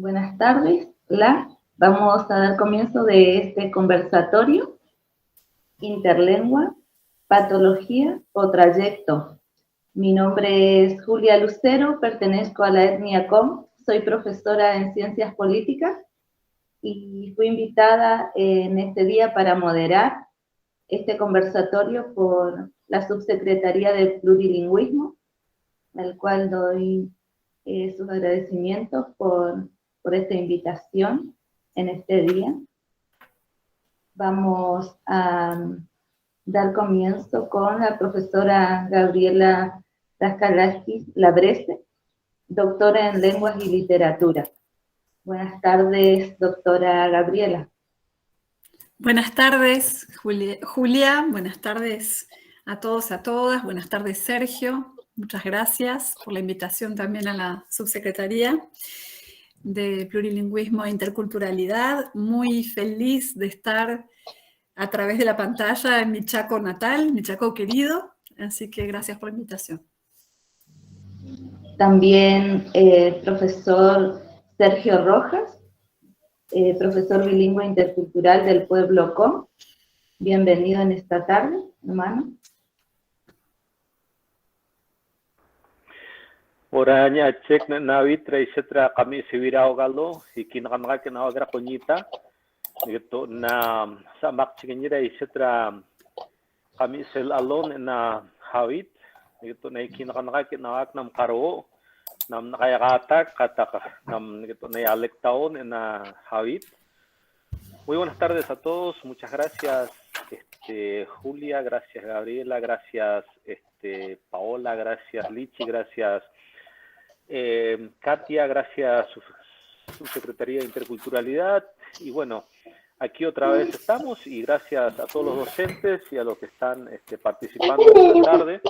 Buenas tardes. Vamos a dar comienzo de este conversatorio, Interlengua, Patología o Trayecto. Mi nombre es Julia Lucero, pertenezco a la etnia Com, soy profesora en Ciencias Políticas y fui invitada en este día para moderar este conversatorio por la Subsecretaría de Plurilingüismo, al cual doy sus agradecimientos por esta invitación en este día. Vamos a dar comienzo con la profesora Gabriela Daskalakis Labrese, doctora en Lenguas y Literatura. Buenas tardes, doctora Gabriela. Buenas tardes, Julia. Buenas tardes a todos, a todas. Buenas tardes, Sergio. Muchas gracias por la invitación también a la Subsecretaría de Plurilingüismo e Interculturalidad. Muy feliz de estar a través de la pantalla en mi Chaco natal, mi Chaco querido. Así que gracias por la invitación. También profesor Sergio Rojas, profesor bilingüe intercultural del pueblo Com. Bienvenido en esta tarde, hermano. Oranya cek na nawit reisetra kami siwirao galo hikin kanaka kinawagra konyita gitu na samak chikinyi reisetra kami sel alon na hawit gitu na hikin kanaka kinawak nam karo nam nakayakatak kataka nam gitu na yalek taon na hawit. Muy buenas tardes a todos, muchas gracias Julia, gracias Gabriela, gracias Paola, gracias Lichi, gracias Katia, gracias Subsecretaría de Interculturalidad, y bueno, aquí otra vez estamos, y gracias a todos los docentes y a los que están participando esta tarde.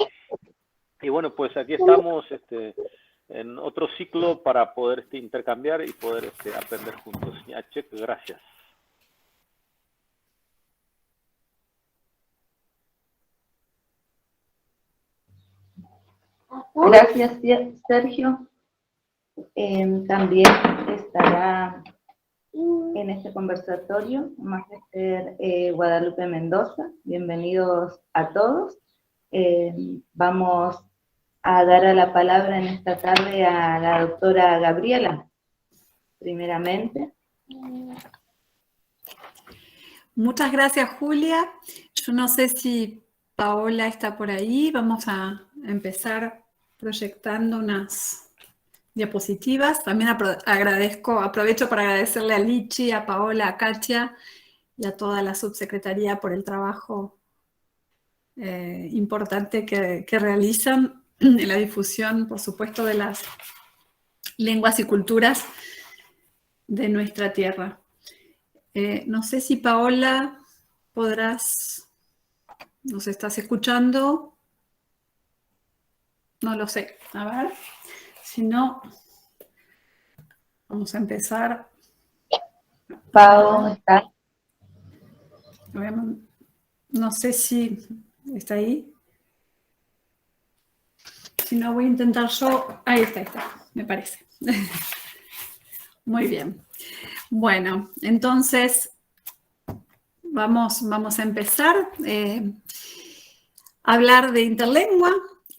Y bueno, pues aquí estamos en otro ciclo para poder intercambiar y poder aprender juntos. Gracias. Gracias, Sergio. También estará en este conversatorio Magister Guadalupe Mendoza. Bienvenidos a todos. Vamos a dar la palabra en esta tarde a la doctora Gabriela, primeramente. Muchas gracias, Julia. Yo no sé si Paola está por ahí. Vamos a empezar proyectando unas diapositivas. También aprovecho para agradecerle a Lichi, a Paola, a Katia y a toda la subsecretaría por el trabajo importante que realizan en la difusión, por supuesto, de las lenguas y culturas de nuestra tierra. No sé si Paola ¿nos estás escuchando? No lo sé. A ver, si no, vamos a empezar. Pau, ¿está? No sé si está ahí. Si no, voy a intentar yo. Ahí está, me parece. Muy bien. Bueno, entonces vamos a empezar a hablar de interlengua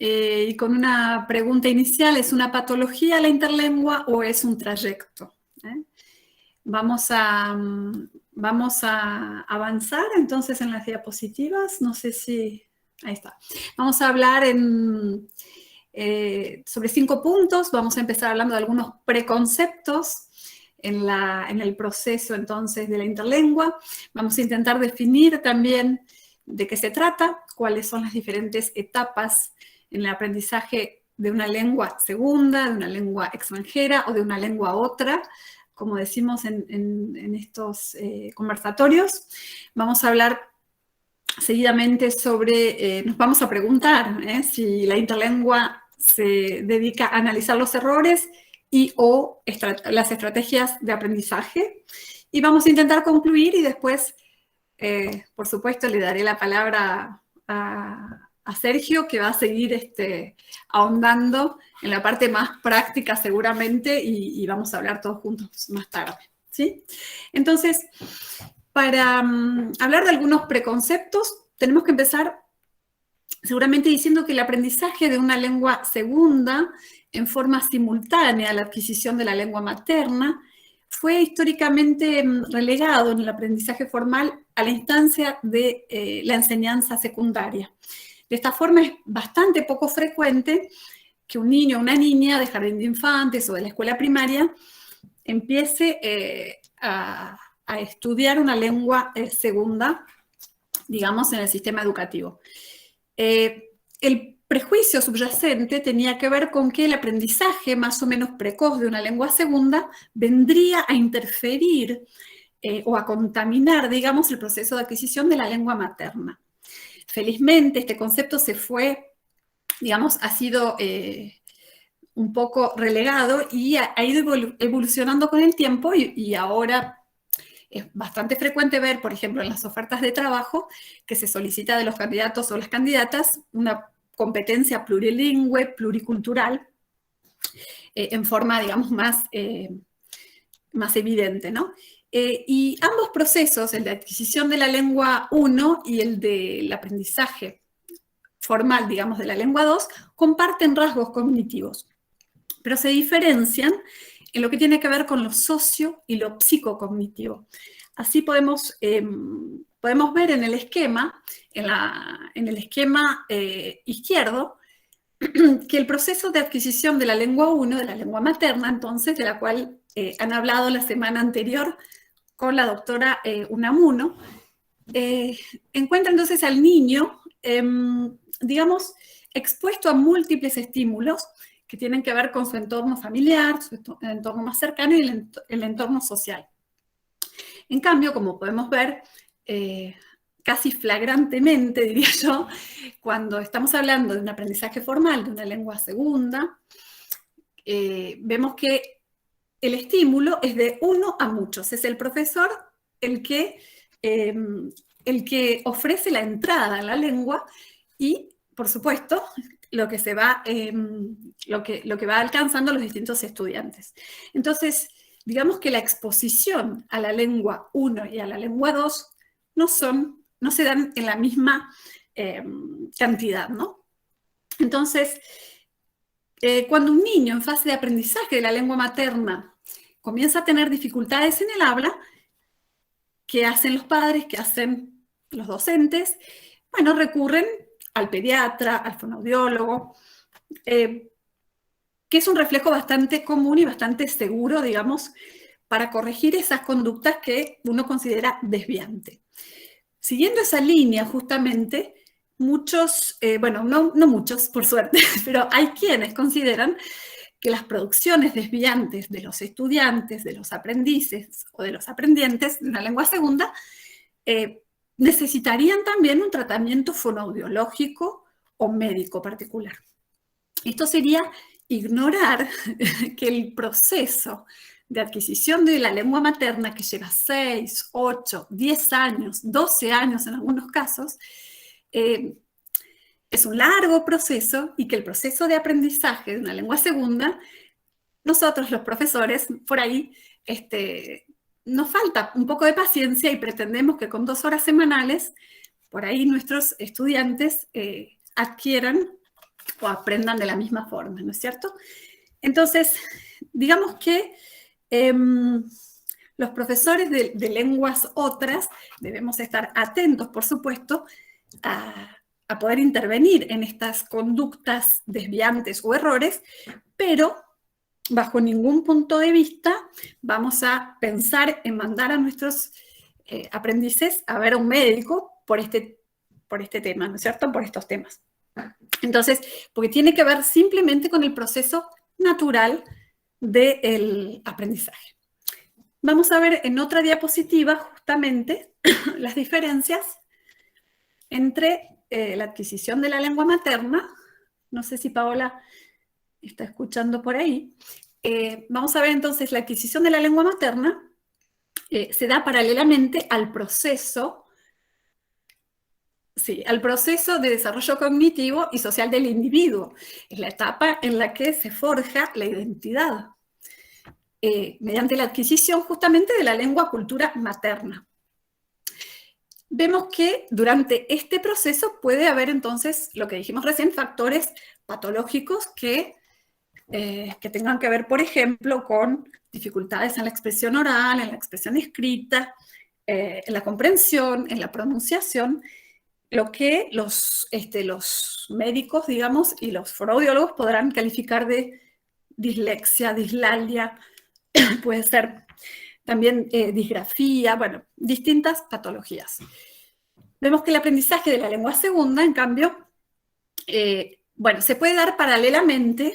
y con una pregunta inicial: ¿es una patología la interlengua o es un trayecto? Vamos a avanzar entonces en las diapositivas. No sé si... Ahí está. Vamos a hablar sobre 5 puntos. Vamos a empezar hablando de algunos preconceptos en el proceso entonces de la interlengua. Vamos a intentar definir también de qué se trata, cuáles son las diferentes etapas en el aprendizaje de una lengua segunda, de una lengua extranjera o de una lengua a otra, como decimos en estos conversatorios. Vamos a hablar seguidamente sobre, nos vamos a preguntar si la interlengua se dedica a analizar los errores o las estrategias de aprendizaje. Y vamos a intentar concluir y después, por supuesto, le daré la palabra a a Sergio, que va a seguir ahondando en la parte más práctica seguramente, y vamos a hablar todos juntos más tarde, ¿sí? Entonces, para hablar de algunos preconceptos, tenemos que empezar seguramente diciendo que el aprendizaje de una lengua segunda en forma simultánea a la adquisición de la lengua materna fue históricamente relegado en el aprendizaje formal a la instancia de la enseñanza secundaria. De esta forma es bastante poco frecuente que un niño o una niña de jardín de infantes o de la escuela primaria empiece a estudiar una lengua segunda, digamos, en el sistema educativo. El prejuicio subyacente tenía que ver con que el aprendizaje más o menos precoz de una lengua segunda vendría a interferir o a contaminar, digamos, el proceso de adquisición de la lengua materna. Felizmente, este concepto se fue, digamos, ha sido un poco relegado y ha ido evolucionando con el tiempo y ahora es bastante frecuente ver, por ejemplo, en las ofertas de trabajo, que se solicita de los candidatos o las candidatas una competencia plurilingüe, pluricultural, en forma, digamos, más evidente, ¿no? Y ambos procesos, el de adquisición de la lengua 1 y el del aprendizaje formal, digamos, de la lengua 2, comparten rasgos cognitivos, pero se diferencian en lo que tiene que ver con lo socio y lo psicocognitivo. Así podemos ver en el esquema, en el esquema izquierdo, que el proceso de adquisición de la lengua 1, de la lengua materna, entonces, de la cual han hablado la semana anterior con la doctora Unamuno, encuentra entonces al niño, digamos, expuesto a múltiples estímulos que tienen que ver con su entorno familiar, su entorno más cercano y el entorno social. En cambio, como podemos ver, casi flagrantemente, diría yo, cuando estamos hablando de un aprendizaje formal de una lengua segunda, vemos que el estímulo es de uno a muchos. Es el profesor el que ofrece la entrada a la lengua y, por supuesto, lo que va alcanzando los distintos estudiantes. Entonces, digamos que la exposición a la lengua 1 y a la lengua 2 no se dan en la misma cantidad, ¿no? Entonces, cuando un niño en fase de aprendizaje de la lengua materna comienza a tener dificultades en el habla, ¿qué hacen los padres? ¿Qué hacen los docentes? Bueno, recurren al pediatra, al fonoaudiólogo, que es un reflejo bastante común y bastante seguro, digamos, para corregir esas conductas que uno considera desviantes. Siguiendo esa línea, justamente, muchos, bueno, no muchos, por suerte, pero hay quienes consideran que las producciones desviantes de los estudiantes, de los aprendices o de los aprendientes de una lengua segunda, necesitarían también un tratamiento fonoaudiológico o médico particular. Esto sería ignorar que el proceso de adquisición de la lengua materna, que lleva 6, 8, 10 años, 12 años en algunos casos, es un largo proceso y que el proceso de aprendizaje de una lengua segunda, nosotros los profesores, por ahí, nos falta un poco de paciencia y pretendemos que con 2 horas semanales, por ahí nuestros estudiantes adquieran o aprendan de la misma forma, ¿no es cierto? Entonces, digamos que los profesores de lenguas otras debemos estar atentos, por supuesto, a poder intervenir en estas conductas desviantes o errores, pero bajo ningún punto de vista vamos a pensar en mandar a nuestros aprendices a ver a un médico por este tema, ¿no es cierto? Por estos temas. Entonces, porque tiene que ver simplemente con el proceso natural del aprendizaje. Vamos a ver en otra diapositiva justamente las diferencias entre la adquisición de la lengua materna. No sé si Paola está escuchando por ahí. Vamos a ver entonces la adquisición de la lengua materna se da paralelamente al proceso sí, al proceso de desarrollo cognitivo y social del individuo. Es la etapa en la que se forja la identidad, mediante la adquisición justamente de la lengua cultura materna. Vemos que durante este proceso puede haber entonces, lo que dijimos recién, factores patológicos que tengan que ver, por ejemplo, con dificultades en la expresión oral, en la expresión escrita, en la comprensión, en la pronunciación, lo que los médicos, digamos, y los fonoaudiólogos podrán calificar de dislexia, dislalia, puede ser también disgrafía, bueno, distintas patologías. Vemos que el aprendizaje de la lengua segunda, en cambio, bueno, se puede dar paralelamente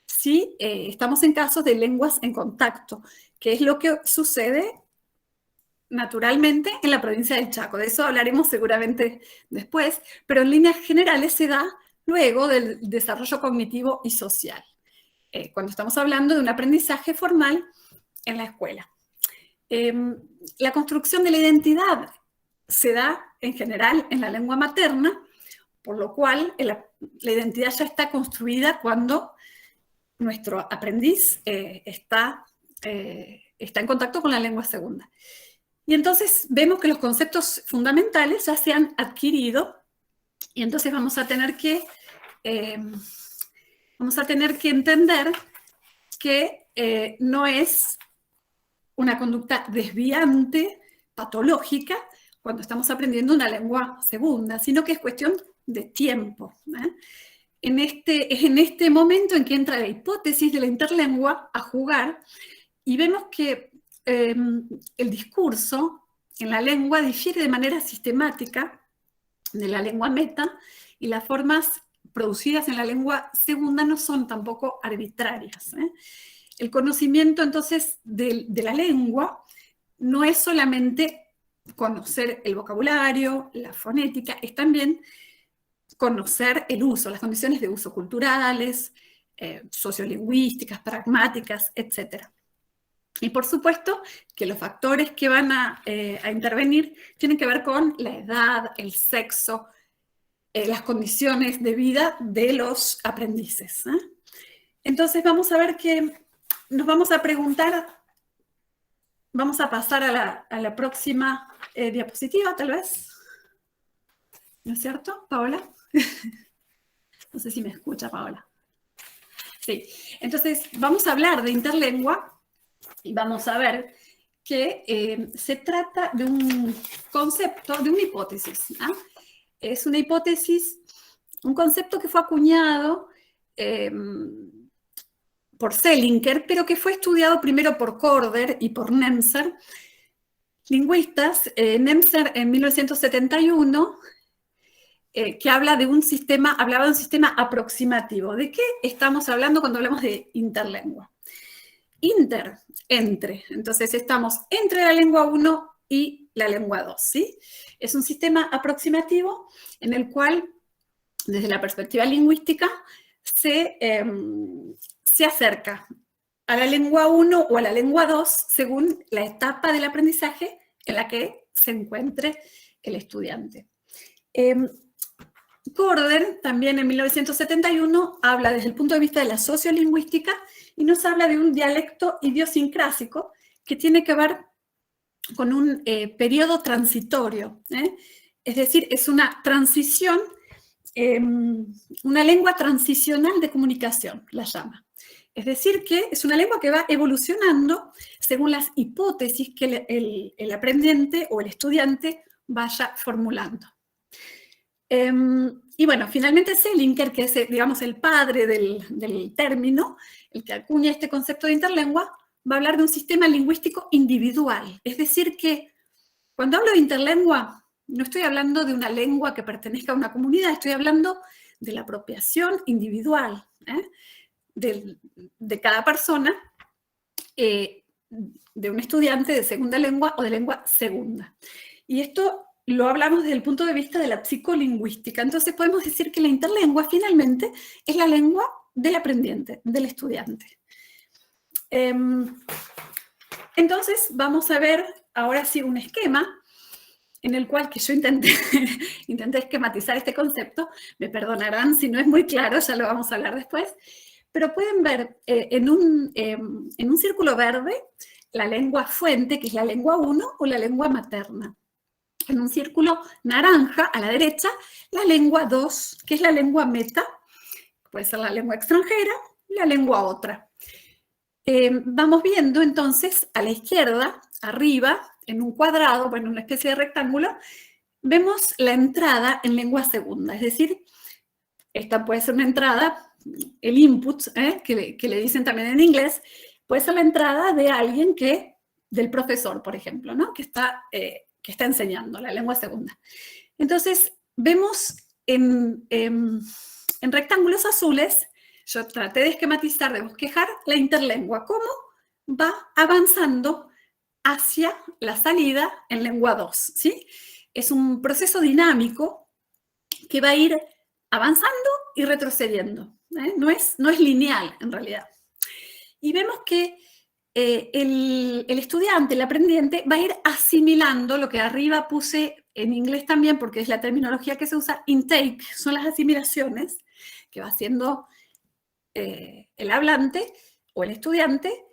si estamos en casos de lenguas en contacto, que es lo que sucede naturalmente en la provincia del Chaco. De eso hablaremos seguramente después, pero en líneas generales se da luego del desarrollo cognitivo y social, cuando estamos hablando de un aprendizaje formal en la escuela. La construcción de la identidad se da en general en la lengua materna, por lo cual la identidad ya está construida cuando nuestro aprendiz está en contacto con la lengua segunda. Y entonces vemos que los conceptos fundamentales ya se han adquirido y entonces vamos a tener que entender que no es una conducta desviante, patológica, cuando estamos aprendiendo una lengua segunda, sino que es cuestión de tiempo. Es en este momento en que entra la hipótesis de la interlengua a jugar y vemos que el discurso en la lengua difiere de manera sistemática de la lengua meta y las formas producidas en la lengua segunda no son tampoco arbitrarias. El conocimiento entonces de la lengua no es solamente conocer el vocabulario, la fonética, es también conocer el uso, las condiciones de uso culturales, sociolingüísticas, pragmáticas, etc. Y por supuesto que los factores que van a intervenir tienen que ver con la edad, el sexo, las condiciones de vida de los aprendices. Entonces vamos a ver que nos vamos a preguntar, vamos a pasar a la próxima diapositiva, tal vez. ¿No es cierto, Paola? No sé si me escucha, Paola. Sí, entonces vamos a hablar de interlengua y vamos a ver que se trata de un concepto, de una hipótesis. Es una hipótesis, un concepto que fue acuñado por Selinker, pero que fue estudiado primero por Corder y por Nemser, lingüistas. Nemser en 1971, que hablaba de un sistema aproximativo. ¿De qué estamos hablando cuando hablamos de interlengua? Entre. Entonces estamos entre la lengua 1 y la lengua 2, ¿sí? Es un sistema aproximativo en el cual, desde la perspectiva lingüística, se acerca a la lengua 1 o a la lengua 2 según la etapa del aprendizaje en la que se encuentre el estudiante. Corder, también en 1971, habla desde el punto de vista de la sociolingüística y nos habla de un dialecto idiosincrásico que tiene que ver con un periodo transitorio. Es decir, es una transición, una lengua transicional de comunicación, la llama. Es decir, que es una lengua que va evolucionando según las hipótesis que el aprendiente o el estudiante vaya formulando. Y bueno, finalmente Selinker, que es, digamos, el padre del término, el que acuña este concepto de interlengua, va a hablar de un sistema lingüístico individual. Es decir, que cuando hablo de interlengua, no estoy hablando de una lengua que pertenezca a una comunidad, estoy hablando de la apropiación individual de cada persona, de un estudiante de segunda lengua o de lengua segunda. Y esto lo hablamos desde el punto de vista de la psicolingüística. Entonces podemos decir que la interlengua finalmente es la lengua del aprendiente, del estudiante. Entonces vamos a ver ahora sí un esquema en el cual que yo intenté esquematizar este concepto. Me perdonarán si no es muy claro, ya lo vamos a hablar después. Pero pueden ver en un círculo verde la lengua fuente, que es la lengua 1 o la lengua materna. En un círculo naranja, a la derecha, la lengua 2, que es la lengua meta, puede ser la lengua extranjera, y la lengua otra. Vamos viendo entonces a la izquierda, arriba, en un cuadrado, bueno, una especie de rectángulo, vemos la entrada en lengua segunda, es decir, esta puede ser una entrada, el input, que le dicen también en inglés, puede ser la entrada de alguien del profesor, por ejemplo, ¿no? que está enseñando la lengua segunda. Entonces, vemos en rectángulos azules, yo traté de esquematizar, de bosquejar la interlengua, cómo va avanzando hacia la salida en lengua 2, ¿sí? Es un proceso dinámico que va a ir avanzando y retrocediendo, ¿eh? No es lineal, en realidad. Y vemos que el estudiante, el aprendiente, va a ir asimilando lo que arriba puse en inglés también, porque es la terminología que se usa, intake, son las asimilaciones que va haciendo el hablante o el estudiante,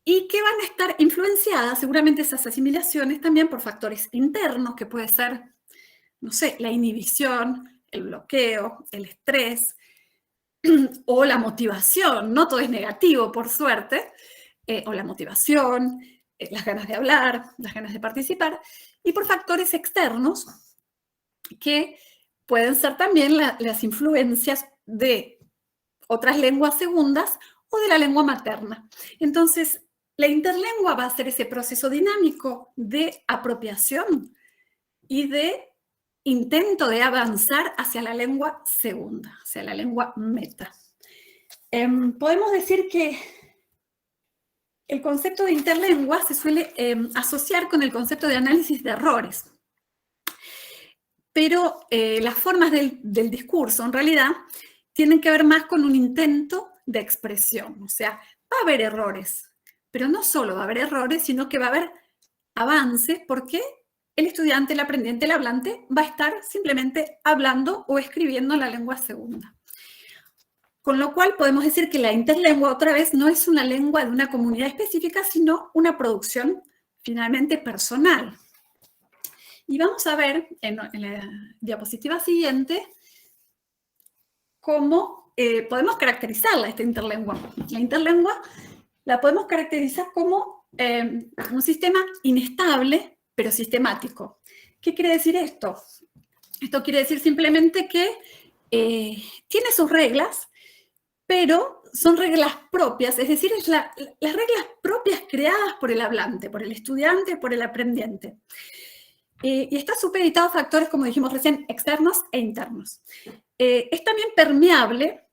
y que van a estar influenciadas seguramente esas asimilaciones también por factores internos, que puede ser, no sé, la inhibición, el bloqueo, el estrés, o la motivación, no todo es negativo, por suerte, o la motivación, las ganas de hablar, las ganas de participar, y por factores externos que pueden ser también las influencias de otras lenguas segundas o de la lengua materna. Entonces, la interlengua va a ser ese proceso dinámico de apropiación y de intento de avanzar hacia la lengua segunda, hacia la lengua meta. Podemos decir que el concepto de interlengua se suele asociar con el concepto de análisis de errores. Pero las formas del discurso, en realidad, tienen que ver más con un intento de expresión. O sea, va a haber errores, pero no solo va a haber errores, sino que va a haber avance, porque el estudiante, el aprendiente, el hablante va a estar simplemente hablando o escribiendo la lengua segunda. Con lo cual podemos decir que la interlengua, otra vez, no es una lengua de una comunidad específica, sino una producción finalmente personal. Y vamos a ver en la diapositiva siguiente cómo podemos caracterizarla, esta interlengua. La interlengua la podemos caracterizar como un sistema inestable, pero sistemático. ¿Qué quiere decir esto? Esto quiere decir simplemente que tiene sus reglas, pero son reglas propias, es decir, las reglas propias creadas por el hablante, por el estudiante, por el aprendiente. Y está supeditado a factores, como dijimos recién, externos e internos. Es también permeable,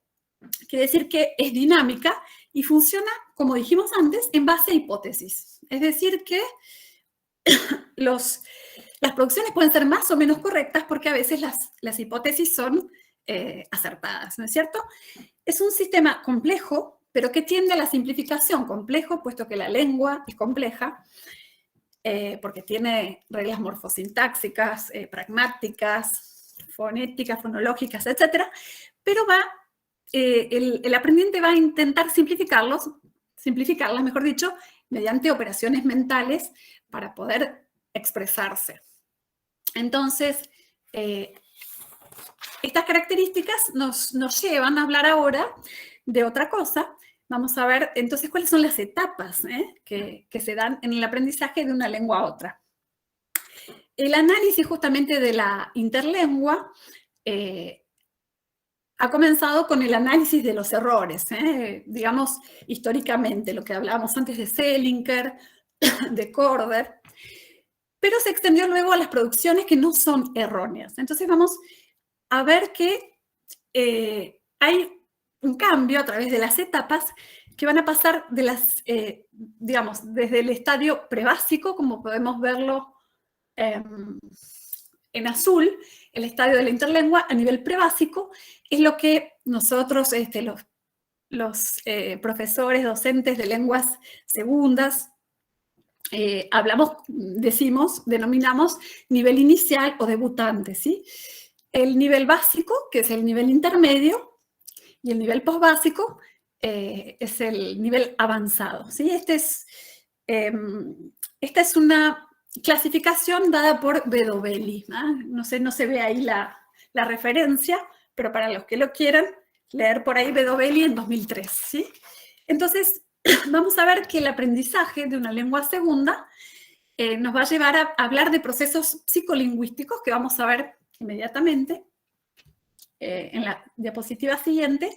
quiere decir que es dinámica y funciona, como dijimos antes, en base a hipótesis. Es decir, que las producciones pueden ser más o menos correctas porque a veces las hipótesis son acertadas, ¿no es cierto? Es un sistema complejo, pero que tiende a la simplificación. Complejo, puesto que la lengua es compleja, porque tiene reglas morfosintáxicas, pragmáticas, fonéticas, fonológicas, etc. Pero el aprendiente va a intentar simplificarlas, mejor dicho, mediante operaciones mentales para poder expresarse. Entonces, estas características nos llevan a hablar ahora de otra cosa. Vamos a ver entonces cuáles son las etapas que se dan en el aprendizaje de una lengua a otra. El análisis justamente de la interlengua ha comenzado con el análisis de los errores, digamos históricamente, lo que hablábamos antes de Selinker, de Corder, pero se extendió luego a las producciones que no son erróneas. Entonces vamos a ver que hay un cambio a través de las etapas que van a pasar de digamos, desde el estadio prebásico, como podemos verlo en azul, el estadio de la interlengua a nivel prebásico, es lo que nosotros, los profesores, docentes de lenguas segundas, denominamos nivel inicial o debutante, ¿sí? El nivel básico, que es el nivel intermedio, y el nivel postbásico es el nivel avanzado, ¿sí? Esta es una clasificación dada por Bedoveli, ¿no? No se ve ahí la referencia, pero para los que lo quieran leer por ahí, Bedoveli en 2003, ¿sí? Entonces, vamos a ver que el aprendizaje de una lengua segunda nos va a llevar a hablar de procesos psicolingüísticos que vamos a ver inmediatamente en la diapositiva siguiente,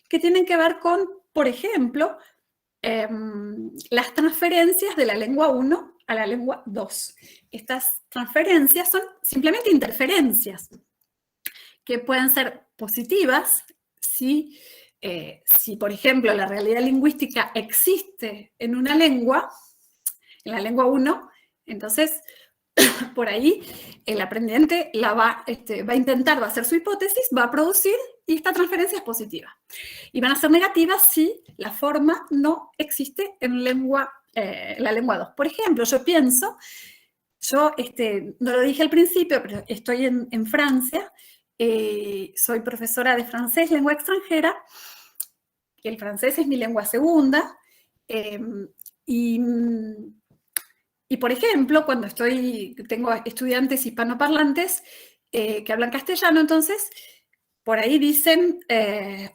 que tienen que ver con, por ejemplo, las transferencias de la lengua 1 a la lengua 2. Estas transferencias son simplemente interferencias que pueden ser positivas si, por ejemplo, la realidad lingüística existe en una lengua, en la lengua 1, entonces por ahí el aprendiente va a intentar, va a hacer su hipótesis, va a producir, y esta transferencia es positiva. Y van a ser negativas si la forma no existe en la lengua 2. Por ejemplo, yo pienso, no lo dije al principio, pero estoy en Francia, soy profesora de francés, lengua extranjera, el francés es mi lengua segunda, y por ejemplo, cuando tengo estudiantes hispanoparlantes que hablan castellano, entonces por ahí dicen,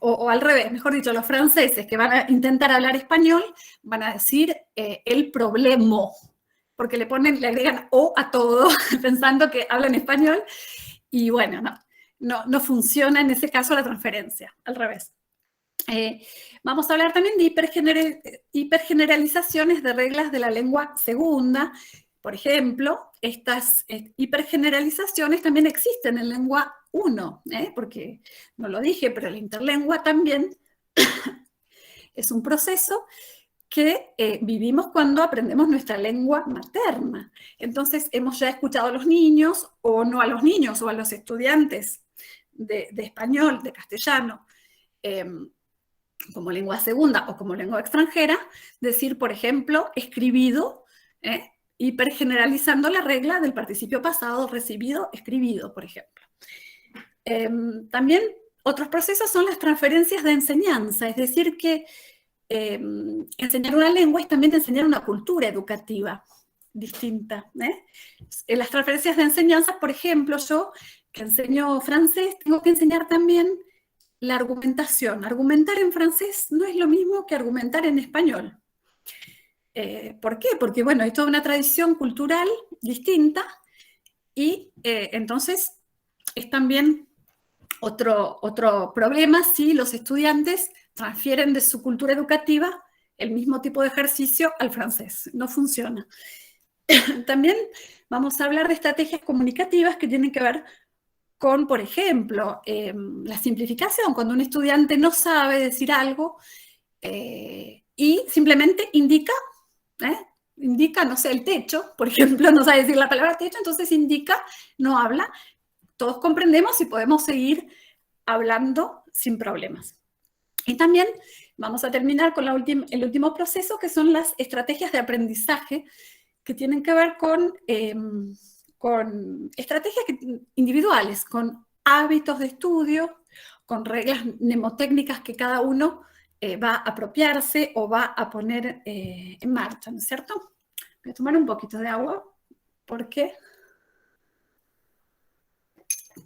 o al revés, mejor dicho, los franceses que van a intentar hablar español van a decir el problema, porque le agregan o a todo, pensando que hablan español, y bueno, no funciona en ese caso la transferencia, al revés. Vamos a hablar también de hipergeneralizaciones de reglas de la lengua segunda. Por ejemplo, estas hipergeneralizaciones también existen en lengua 1, porque no lo dije, pero la interlengua también es un proceso que vivimos cuando aprendemos nuestra lengua materna. Entonces, hemos ya escuchado a los niños, o no a los niños, o a los estudiantes de español, de castellano, como lengua segunda o como lengua extranjera, decir, por ejemplo, escribido, hipergeneralizando la regla del participio pasado, recibido, escribido, por ejemplo. También otros procesos son las transferencias de enseñanza, es decir, que enseñar una lengua es también enseñar una cultura educativa distinta. En las transferencias de enseñanza, por ejemplo, yo que enseño francés, tengo que enseñar también la argumentación. Argumentar en francés no es lo mismo que argumentar en español. ¿Por qué? Porque, bueno, hay toda una tradición cultural distinta y entonces es también otro problema si los estudiantes transfieren de su cultura educativa el mismo tipo de ejercicio al francés. No funciona. También vamos a hablar de estrategias comunicativas que tienen que ver con, por ejemplo, la simplificación, cuando un estudiante no sabe decir algo y simplemente indica, no sé, el techo, por ejemplo, no sabe decir la palabra techo, entonces indica, no habla. Todos comprendemos y podemos seguir hablando sin problemas. Y también vamos a terminar con el último proceso, que son las estrategias de aprendizaje, que tienen que ver con estrategias individuales, con hábitos de estudio, con reglas mnemotécnicas que cada uno va a apropiarse o va a poner en marcha, ¿no es cierto? Voy a tomar un poquito de agua porque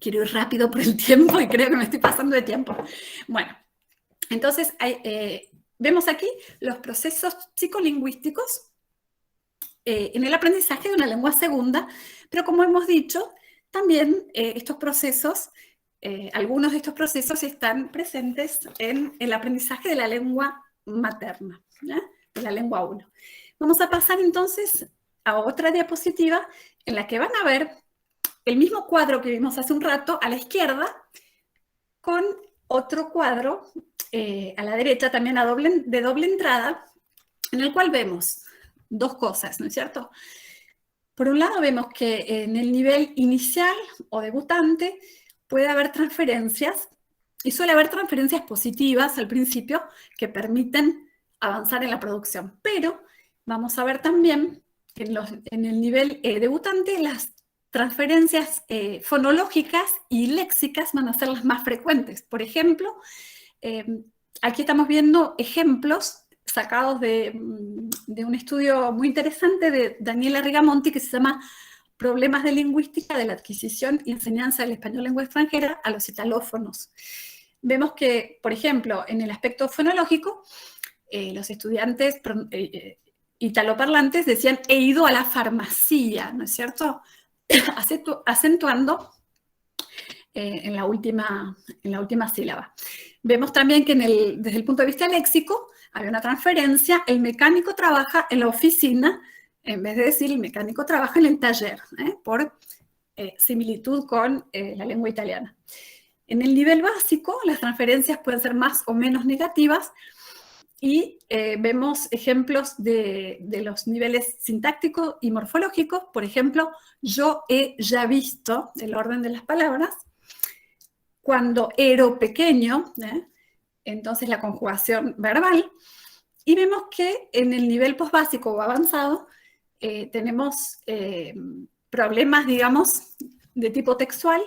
quiero ir rápido por el tiempo y creo que me estoy pasando de tiempo. Bueno, entonces vemos aquí los procesos psicolingüísticos en el aprendizaje de una lengua segunda, pero como hemos dicho, también estos procesos, algunos de estos procesos están presentes en el aprendizaje de la lengua materna, de la lengua 1. Vamos a pasar entonces a otra diapositiva en la que van a ver el mismo cuadro que vimos hace un rato a la izquierda, con otro cuadro a la derecha también de doble entrada, en el cual vemos dos cosas, ¿no es cierto? Por un lado vemos que en el nivel inicial o debutante puede haber transferencias, y suele haber transferencias positivas al principio que permiten avanzar en la producción, pero vamos a ver también en el nivel debutante, las transferencias fonológicas y léxicas van a ser las más frecuentes. Por ejemplo, aquí estamos viendo ejemplos sacados de un estudio muy interesante de Daniela Rigamonti que se llama Problemas de lingüística de la adquisición y enseñanza del español lengua extranjera a los italófonos. Vemos que, por ejemplo, en el aspecto fonológico, los estudiantes italoparlantes decían he ido a la farmacia, ¿no es cierto? Acentuando en la última sílaba. Vemos también que desde el punto de vista léxico había una transferencia, el mecánico trabaja en la oficina, en vez de decir el mecánico trabaja en el taller, por similitud con la lengua italiana. En el nivel básico, las transferencias pueden ser más o menos negativas, y vemos ejemplos de los niveles sintácticos y morfológicos. Por ejemplo, yo he ya visto, el orden de las palabras. Cuando ero pequeño, entonces la conjugación verbal. Y vemos que en el nivel posbásico o avanzado tenemos problemas, digamos, de tipo textual.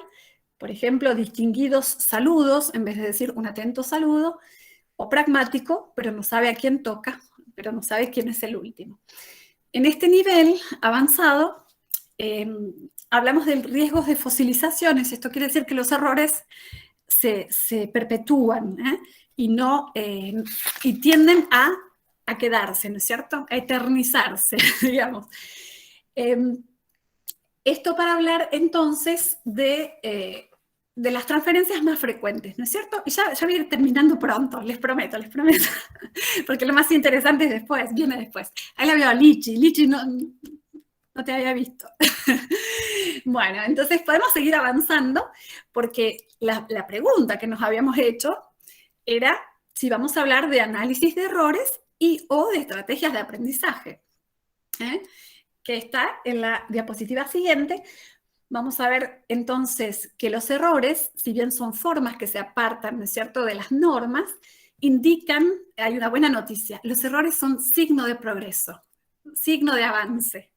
Por ejemplo, distinguidos saludos, en vez de decir un atento saludo, o pragmático, pero no sabe a quién toca, pero no sabe quién es el último. En este nivel avanzado, hablamos de riesgos de fosilizaciones. Esto quiere decir que los errores se perpetúan y tienden a quedarse, ¿no es cierto? A eternizarse, digamos. Esto para hablar entonces de las transferencias más frecuentes, ¿no es cierto? Y ya voy a ir terminando pronto, les prometo, porque lo más interesante es después, viene después. Ahí la veo a Lichi no te había visto. Bueno, entonces podemos seguir avanzando, porque la pregunta que nos habíamos hecho era si vamos a hablar de análisis de errores o de estrategias de aprendizaje, que está en la diapositiva siguiente. Vamos a ver entonces que los errores, si bien son formas que se apartan, ¿no es cierto?, de las normas, indican, hay una buena noticia, los errores son signo de progreso, signo de avance,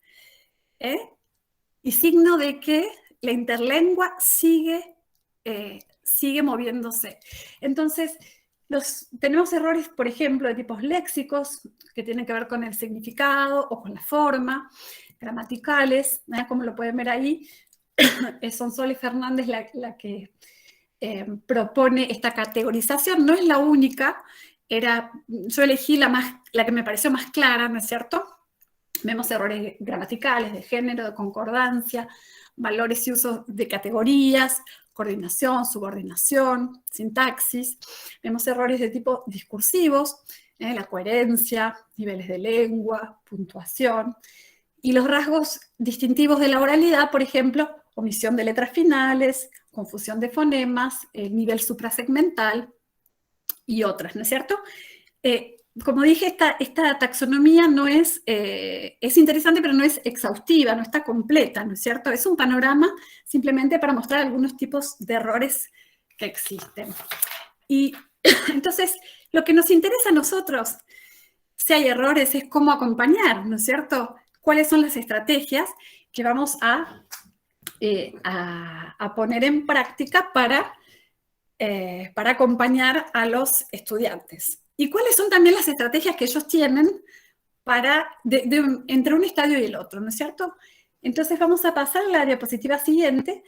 y signo de que la interlengua sigue moviéndose. Entonces, tenemos errores, por ejemplo, de tipos léxicos, que tienen que ver con el significado o con la forma, gramaticales, como lo pueden ver ahí. Son Sole Fernández la que propone esta categorización. No es la única, yo elegí la que me pareció más clara, ¿no es cierto? Vemos errores gramaticales, de género, de concordancia, valores y usos de categorías, coordinación, subordinación, sintaxis. Vemos errores de tipo discursivos, la coherencia, niveles de lengua, puntuación. Y los rasgos distintivos de la oralidad, por ejemplo, omisión de letras finales, confusión de fonemas, nivel suprasegmental y otras, ¿no es cierto? Como dije, esta taxonomía no es interesante, pero no es exhaustiva, no está completa, ¿no es cierto? Es un panorama simplemente para mostrar algunos tipos de errores que existen. Y entonces, lo que nos interesa a nosotros, si hay errores, es cómo acompañar, ¿no es cierto? ¿Cuáles son las estrategias que vamos a poner en práctica para acompañar a los estudiantes? ¿Y cuáles son también las estrategias que ellos tienen entre un estadio y el otro, ¿no es cierto? Entonces vamos a pasar a la diapositiva siguiente,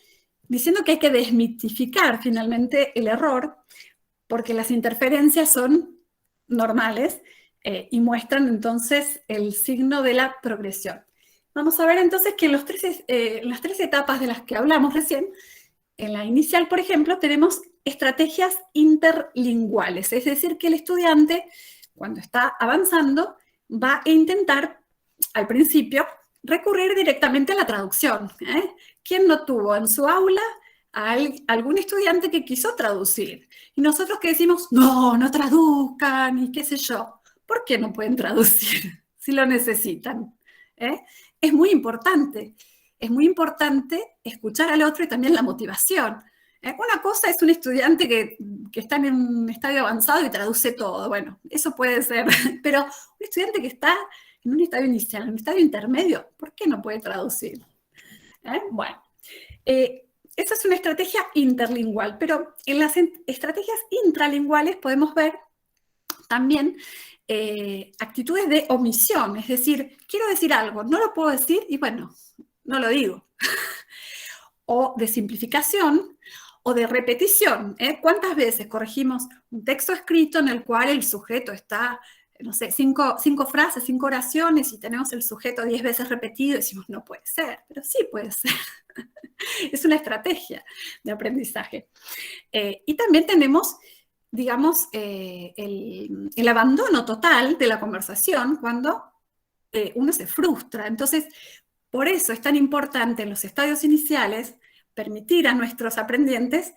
diciendo que hay que desmitificar finalmente el error, porque las interferencias son normales, y muestran entonces el signo de la progresión. Vamos a ver entonces que en las tres etapas de las que hablamos recién, en la inicial, por ejemplo, tenemos estrategias interlinguales, es decir, que el estudiante, cuando está avanzando, va a intentar, al principio, recurrir directamente a la traducción. ¿Quién no tuvo en su aula a algún estudiante que quiso traducir? Y nosotros que decimos, no traduzcan, y qué sé yo. ¿Por qué no pueden traducir si lo necesitan? Es muy importante escuchar al otro y también la motivación. Una cosa es un estudiante que está en un estadio avanzado y traduce todo. Bueno, eso puede ser, pero un estudiante que en un estadio inicial, en un estadio intermedio, ¿por qué no puede traducir? Bueno, esa es una estrategia interlingual, pero en las estrategias intralinguales podemos ver también actitudes de omisión, es decir, quiero decir algo, no lo puedo decir y bueno, no lo digo. O de simplificación o de repetición. ¿Cuántas veces corregimos un texto escrito en el cual el sujeto está, no sé, cinco frases, 5 oraciones y tenemos el sujeto 10 veces repetido y decimos, no puede ser, pero sí puede ser. Es una estrategia de aprendizaje. Y también tenemos, digamos, el abandono total de la conversación cuando uno se frustra. Entonces, por eso es tan importante en los estadios iniciales permitir a nuestros aprendientes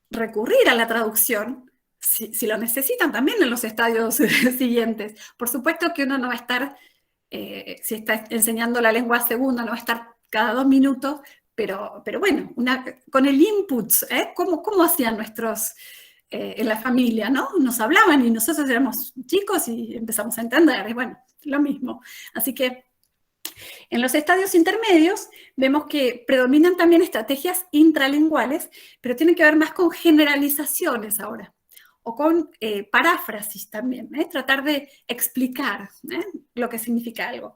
recurrir a la traducción si lo necesitan también en los estadios siguientes. Por supuesto que uno no va a estar, si está enseñando la lengua segunda, no va a estar cada 2 minutos, pero bueno, con el input, ¿cómo hacían nuestros en la familia, ¿no? Nos hablaban y nosotros éramos chicos y empezamos a entender, y bueno, lo mismo. Así que en los estadios intermedios vemos que predominan también estrategias intralinguales, pero tienen que ver más con generalizaciones ahora, o con paráfrasis también, tratar de explicar lo que significa algo.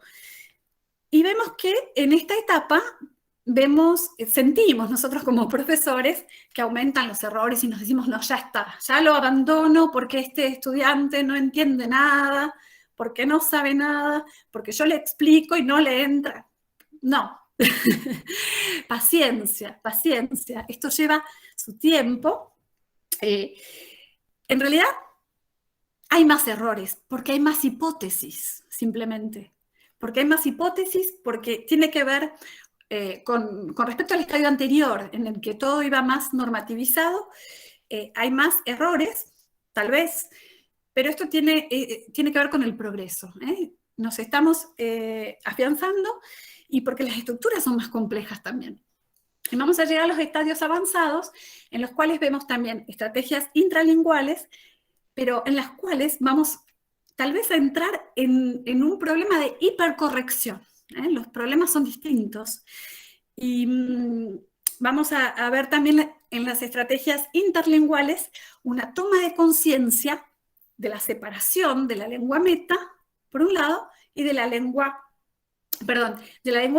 Y vemos que en esta etapa sentimos nosotros como profesores que aumentan los errores y nos decimos, no, ya está, ya lo abandono porque este estudiante no entiende nada, porque no sabe nada, porque yo le explico y no le entra. No. Paciencia, paciencia. Esto lleva su tiempo. En realidad, hay más errores, porque hay más hipótesis, simplemente. Porque hay más hipótesis, porque tiene que ver con respecto al estadio anterior, en el que todo iba más normativizado, hay más errores, tal vez, pero esto tiene que ver con el progreso. Nos estamos afianzando y porque las estructuras son más complejas también. Y vamos a llegar a los estadios avanzados, en los cuales vemos también estrategias intralinguales, pero en las cuales vamos tal vez a entrar en un problema de hipercorrección. Los problemas son distintos. Y vamos a ver también en las estrategias interlinguales una toma de conciencia de la separación de la lengua meta, por un lado, y de la lengua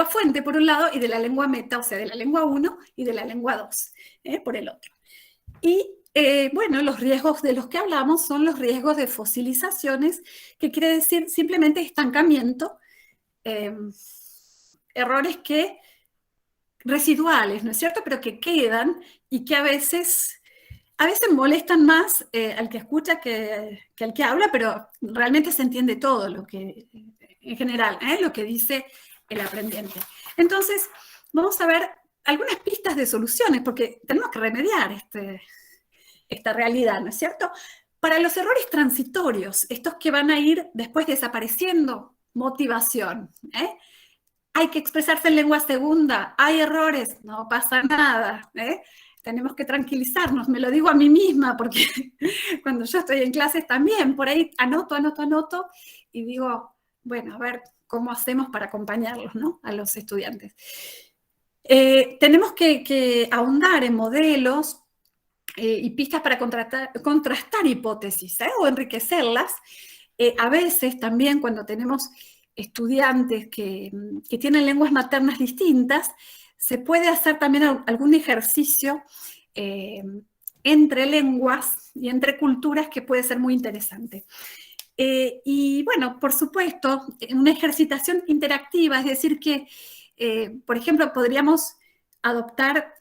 fuente, por un lado, y de la lengua meta, o sea, de la lengua 1 y de la lengua 2, por el otro. Y bueno, los riesgos de los que hablamos son los riesgos de fosilizaciones, que quiere decir simplemente estancamiento, errores residuales, ¿no es cierto?, pero que quedan y que a veces molestan más al que escucha que al que habla, pero realmente se entiende todo lo que, en general, lo que dice el aprendiente. Entonces, vamos a ver algunas pistas de soluciones, porque tenemos que remediar esta realidad, ¿no es cierto? Para los errores transitorios, estos que van a ir después desapareciendo, motivación. Hay que expresarse en lengua segunda, hay errores, no pasa nada. Tenemos que tranquilizarnos, me lo digo a mí misma, porque cuando yo estoy en clases también, por ahí anoto, y digo, bueno, a ver cómo hacemos para acompañarlos, ¿no?, a los estudiantes. Tenemos que ahondar en modelos y pistas para contrastar hipótesis, o enriquecerlas. A veces también cuando tenemos estudiantes que tienen lenguas maternas distintas, se puede hacer también algún ejercicio entre lenguas y entre culturas que puede ser muy interesante. Y bueno, por supuesto, una ejercitación interactiva, es decir que, por ejemplo, podríamos adoptar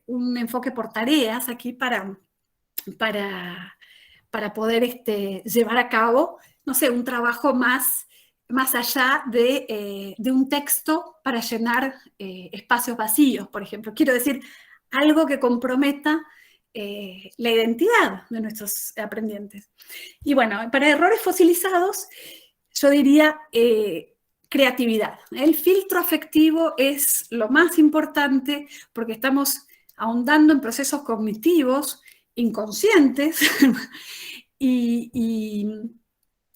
un enfoque por tareas aquí para poder llevar a cabo, no sé, un trabajo más allá de un texto para llenar espacios vacíos, por ejemplo. Quiero decir, algo que comprometa la identidad de nuestros aprendientes. Y bueno, para errores fosilizados, yo diría creatividad. El filtro afectivo es lo más importante porque estamos ahondando en procesos cognitivos inconscientes y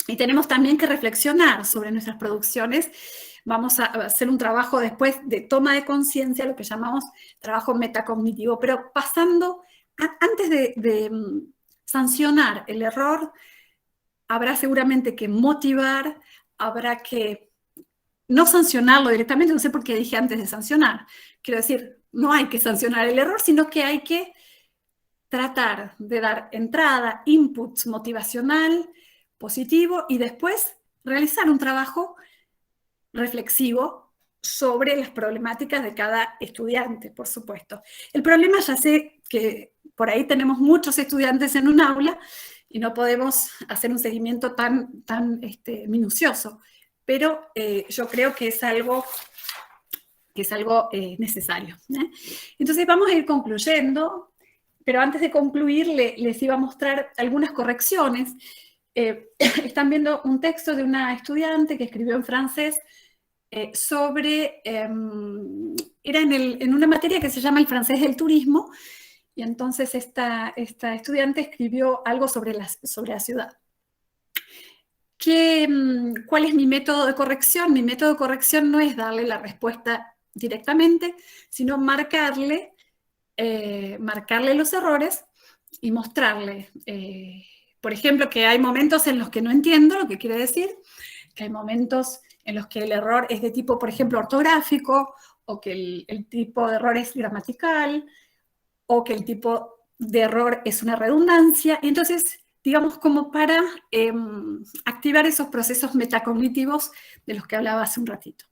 Y tenemos también que reflexionar sobre nuestras producciones. Vamos a hacer un trabajo después de toma de conciencia, lo que llamamos trabajo metacognitivo, pero pasando, antes de sancionar el error, habrá seguramente que motivar, habrá que no sancionarlo directamente, no sé por qué dije antes de sancionar. Quiero decir, no hay que sancionar el error, sino que hay que tratar de dar entrada, input motivacional, positivo, y después realizar un trabajo reflexivo sobre las problemáticas de cada estudiante, por supuesto. El problema, ya sé que por ahí tenemos muchos estudiantes en un aula y no podemos hacer un seguimiento tan minucioso, pero yo creo que es algo necesario. Entonces vamos a ir concluyendo, pero antes de concluir les iba a mostrar algunas correcciones. Están viendo un texto de una estudiante que escribió en francés sobre, era en una materia que se llama el francés del turismo, y entonces esta estudiante escribió algo sobre la ciudad. ¿Cuál es mi método de corrección? Mi método de corrección no es darle la respuesta directamente, sino marcarle los errores y mostrarle, por ejemplo, que hay momentos en los que no entiendo lo que quiere decir, que hay momentos en los que el error es de tipo, por ejemplo, ortográfico, o que el tipo de error es gramatical, o que el tipo de error es una redundancia. Entonces, digamos, como para activar esos procesos metacognitivos de los que hablaba hace un ratito.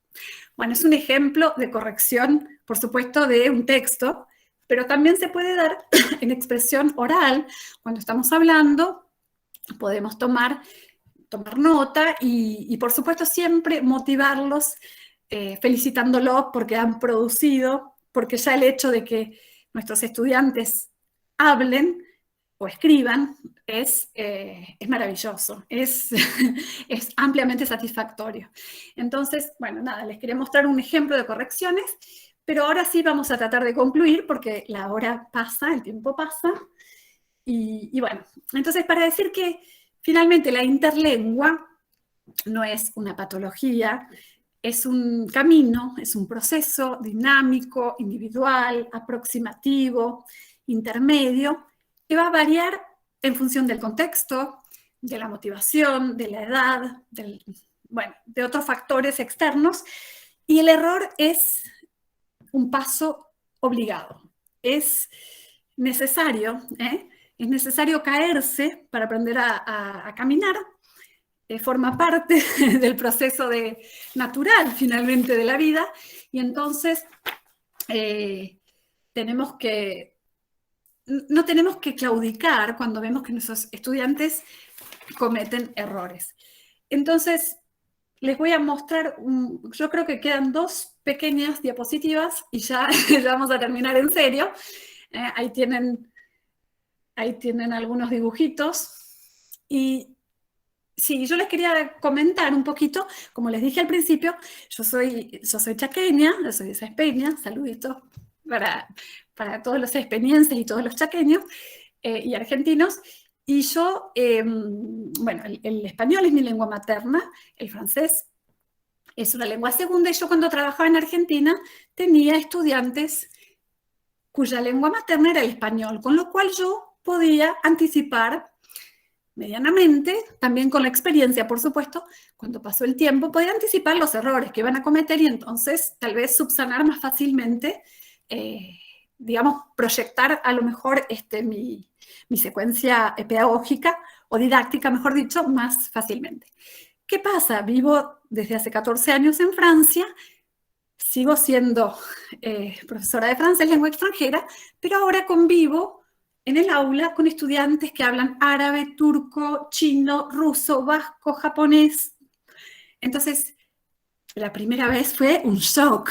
Bueno, es un ejemplo de corrección, por supuesto, de un texto, pero también se puede dar en expresión oral. Cuando estamos hablando, podemos tomar nota y, por supuesto, siempre motivarlos, felicitándolos porque han producido, porque ya el hecho de que nuestros estudiantes hablen o escriban es maravilloso, es ampliamente satisfactorio. Entonces, bueno, nada, les quería mostrar un ejemplo de correcciones, pero ahora sí vamos a tratar de concluir porque la hora pasa, el tiempo pasa, y bueno, entonces para decir que finalmente la interlengua no es una patología, es un camino, es un proceso dinámico, individual, aproximativo, intermedio, que va a variar en función del contexto, de la motivación, de la edad, de otros factores externos, y el error es un paso obligado. Es necesario, es necesario caerse para aprender a caminar. Forma parte del proceso natural, finalmente, de la vida, y entonces no tenemos que claudicar cuando vemos que nuestros estudiantes cometen errores. Entonces, les voy a mostrar, yo creo que quedan 2 pequeñas diapositivas y ya vamos a terminar en serio. Ahí tienen algunos dibujitos. Y sí, yo les quería comentar un poquito, como les dije al principio, yo soy chaqueña, yo soy de Sespeña, saluditos para todos los sespeñenses y todos los chaqueños y argentinos. Y yo, bueno, el español es mi lengua materna, el francés es una lengua segunda, y yo cuando trabajaba en Argentina tenía estudiantes cuya lengua materna era el español, con lo cual yo podía anticipar medianamente, también con la experiencia, por supuesto, cuando pasó el tiempo, podía anticipar los errores que iban a cometer y entonces tal vez subsanar más fácilmente, digamos, proyectar a lo mejor mi secuencia pedagógica o didáctica, mejor dicho, más fácilmente. ¿Qué pasa? Vivo desde hace 14 años en Francia, sigo siendo profesora de francés, lengua extranjera, pero ahora convivo en el aula con estudiantes que hablan árabe, turco, chino, ruso, vasco, japonés. Entonces, la primera vez fue un shock,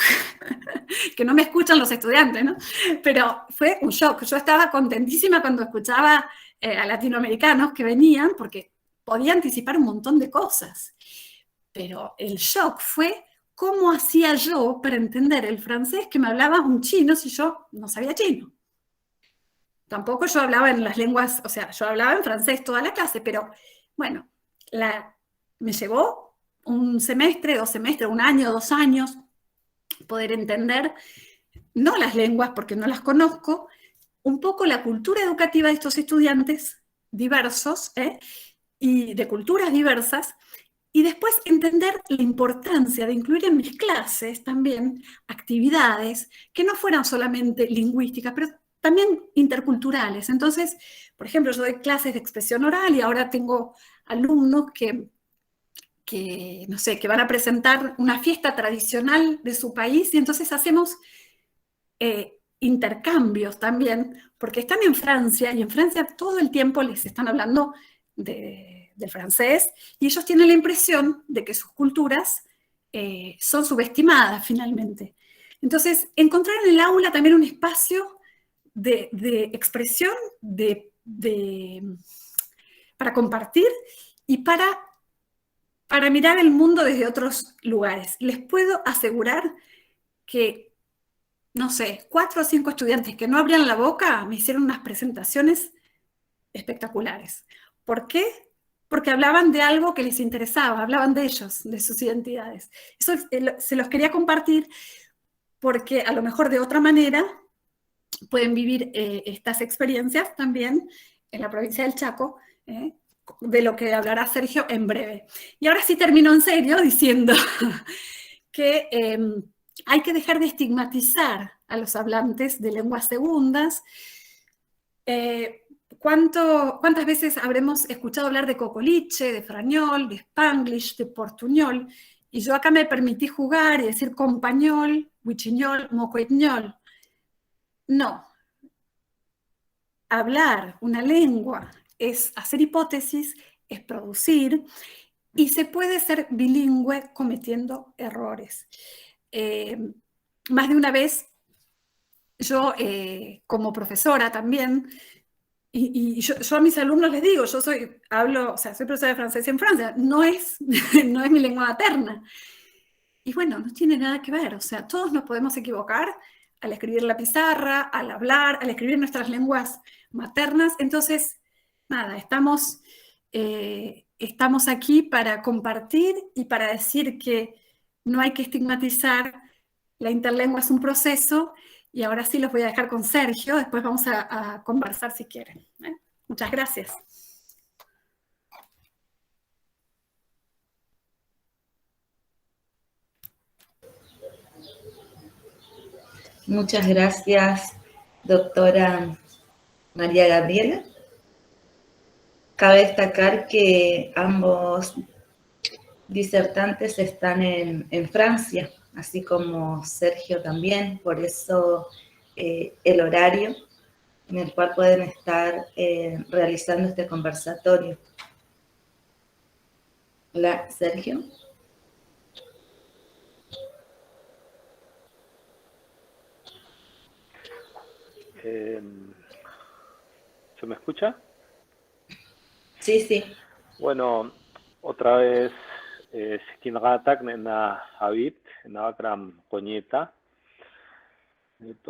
que no me escuchan los estudiantes, ¿no? Pero fue un shock. Yo estaba contentísima cuando escuchaba a latinoamericanos que venían, porque podía anticipar un montón de cosas. Pero el shock fue cómo hacía yo para entender el francés que me hablaba un chino si yo no sabía chino. Tampoco yo hablaba en las lenguas, o sea, yo hablaba en francés toda la clase, pero bueno, me llevó un semestre, 2 semestres, 1 año, 2 años, poder entender, no las lenguas porque no las conozco, un poco la cultura educativa de estos estudiantes diversos, y de culturas diversas, y después entender la importancia de incluir en mis clases también actividades que no fueran solamente lingüísticas, pero también interculturales. Entonces, por ejemplo, yo doy clases de expresión oral y ahora tengo alumnos que no sé, que van a presentar una fiesta tradicional de su país y entonces hacemos intercambios también, porque están en Francia y en Francia todo el tiempo les están hablando del francés y ellos tienen la impresión de que sus culturas son subestimadas finalmente. Entonces, encontrar en el aula también un espacio de expresión, para compartir y para mirar el mundo desde otros lugares. Les puedo asegurar que, no sé, 4 o 5 estudiantes que no abrían la boca me hicieron unas presentaciones espectaculares. ¿Por qué? Porque hablaban de algo que les interesaba, hablaban de ellos, de sus identidades. Eso se los quería compartir porque a lo mejor de otra manera pueden vivir estas experiencias también en la provincia del Chaco, de lo que hablará Sergio en breve. Y ahora sí termino en serio diciendo que hay que dejar de estigmatizar a los hablantes de lenguas segundas. ¿Cuántas veces habremos escuchado hablar de cocoliche, de frañol, de spanglish, de portuñol? Y yo acá me permití jugar y decir compañol, huichiñol, mocoiñol. No. Hablar una lengua es hacer hipótesis, es producir, y se puede ser bilingüe cometiendo errores. Más de una vez, yo como profesora también, y yo a mis alumnos les digo, soy profesora de francés en Francia, no es mi lengua materna. Y bueno, no tiene nada que ver, o sea, todos nos podemos equivocar al escribir en la pizarra, al hablar, al escribir nuestras lenguas maternas. Entonces, nada, estamos aquí para compartir y para decir que no hay que estigmatizar. La interlengua es un proceso y ahora sí los voy a dejar con Sergio, después vamos a conversar si quieren. Muchas gracias. Muchas gracias, doctora María Gabriela. Cabe destacar que ambos disertantes están en Francia, así como Sergio también, por eso el horario en el cual pueden estar realizando este conversatorio. Hola, Sergio. ¿Se me escucha? Sí, sí. Bueno, otra vez, Sikinagatak na Habit, na Akram Coñeta,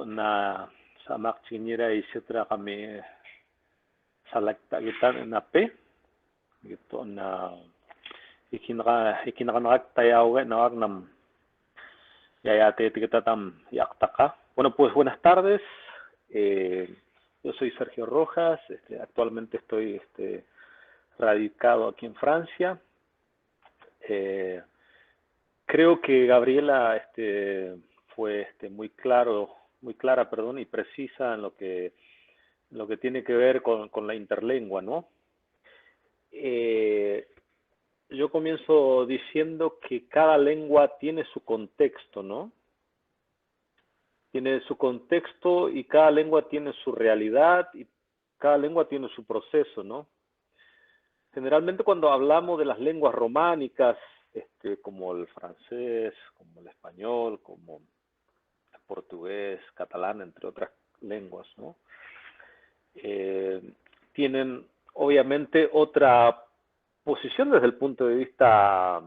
na Samak Chinira y Setra kami Salaktagitan na P, na Ikinaganak Tayawe na Agnam Yayate Etiquetatam Yaktaka. Bueno, pues buenas tardes. Yo soy Sergio Rojas, actualmente estoy radicado aquí en Francia. Creo que Gabriela fue muy clara, y precisa en lo que tiene que ver con la interlengua, ¿no? Yo comienzo diciendo que cada lengua tiene su contexto, ¿no? Tiene su contexto y cada lengua tiene su realidad y cada lengua tiene su proceso, ¿no? Generalmente cuando hablamos de las lenguas románicas, como el francés, como el español, como el portugués, catalán, entre otras lenguas, ¿no? Tienen obviamente otra posición desde el punto de vista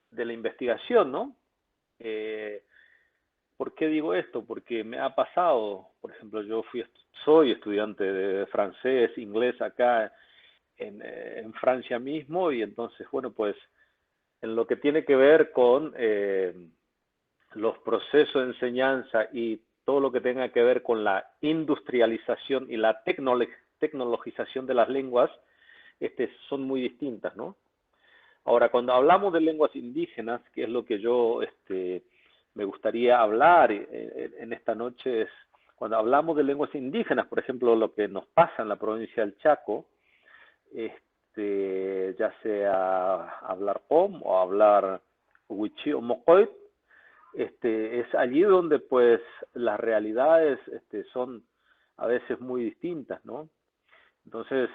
de la investigación, ¿no? ¿Por qué digo esto? Porque me ha pasado, por ejemplo, soy estudiante de francés, inglés acá en Francia mismo, y entonces, bueno, pues en lo que tiene que ver con los procesos de enseñanza y todo lo que tenga que ver con la industrialización y la tecnologización de las lenguas, son muy distintas, ¿no? Ahora, cuando hablamos de lenguas indígenas, que es lo que yo me gustaría hablar en esta noche, es cuando hablamos de lenguas indígenas, por ejemplo, lo que nos pasa en la provincia del Chaco, ya sea hablar Pom o hablar Huichí o Mocoit, es allí donde pues las realidades son a veces muy distintas, ¿no? Entonces,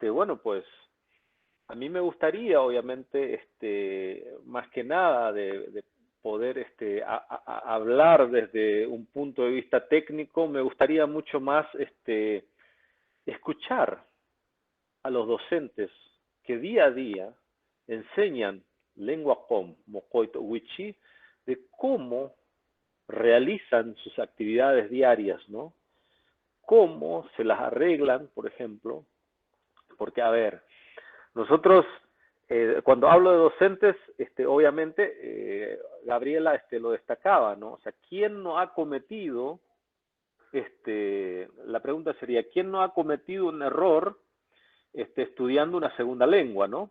bueno, pues a mí me gustaría, obviamente, más que nada de poder hablar desde un punto de vista técnico, me gustaría mucho más escuchar a los docentes que día a día enseñan lengua com, mocoito, wichí, de cómo realizan sus actividades diarias, ¿no? Cómo se las arreglan, por ejemplo, porque, a ver, nosotros, cuando hablo de docentes, obviamente, Gabriela lo destacaba, ¿no? O sea, ¿quién no ha cometido, la pregunta sería, ¿quién no ha cometido un error estudiando una segunda lengua, ¿no?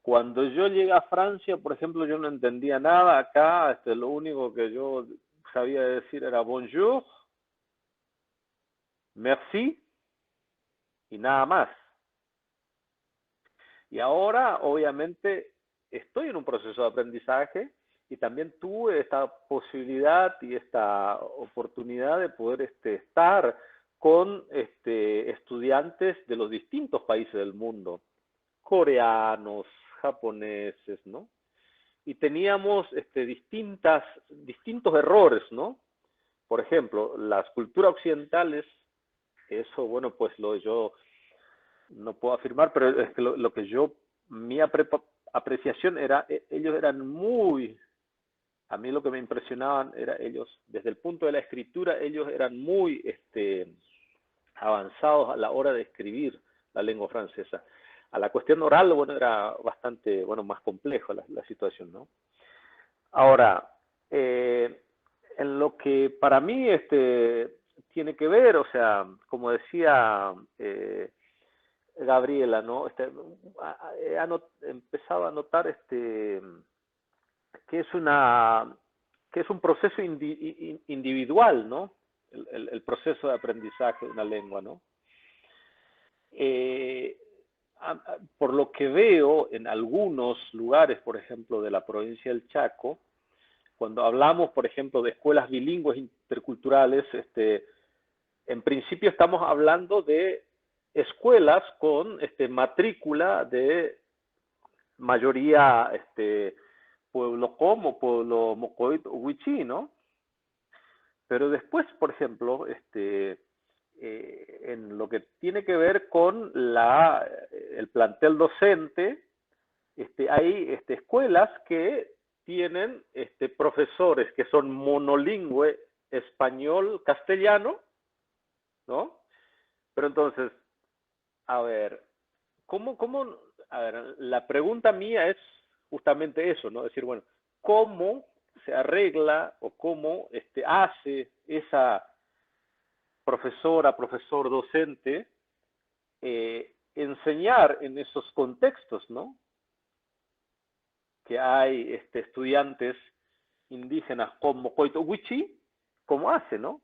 Cuando yo llegué a Francia, por ejemplo, yo no entendía nada acá, lo único que yo sabía decir era bonjour, merci y nada más. Y ahora, obviamente, estoy en un proceso de aprendizaje y también tuve esta posibilidad y esta oportunidad de poder estar con estudiantes de los distintos países del mundo, coreanos, japoneses, ¿no? Y teníamos distintos errores, ¿no? Por ejemplo, las culturas occidentales, eso, bueno, pues yo no puedo afirmar, pero es que lo que mi apreciación era, ellos eran muy, a mí lo que me impresionaban era ellos, desde el punto de la escritura, ellos eran muy avanzados a la hora de escribir la lengua francesa. A la cuestión oral, bueno, era bastante, bueno, más complejo la situación, ¿no? Ahora, en lo que para mí tiene que ver, o sea, como decía Gabriela, ¿no? He empezado a notar que es un proceso individual, ¿no? El proceso de aprendizaje de una lengua, ¿no? Por lo que veo en algunos lugares, por ejemplo, de la provincia del Chaco, cuando hablamos, por ejemplo, de escuelas bilingües interculturales, en principio estamos hablando de escuelas con matrícula de mayoría pueblo como, pueblo mocoit o huichí, ¿no? Pero después, por ejemplo, en lo que tiene que ver con el plantel docente, hay escuelas que tienen profesores que son monolingüe español-castellano, ¿no? Pero entonces, a ver, a ver, la pregunta mía es justamente eso, ¿no? Es decir, bueno, ¿cómo se arregla o cómo hace esa profesora, profesor, docente, enseñar en esos contextos, ¿no? Que hay estudiantes indígenas como Coito Wichi, ¿cómo hace, no?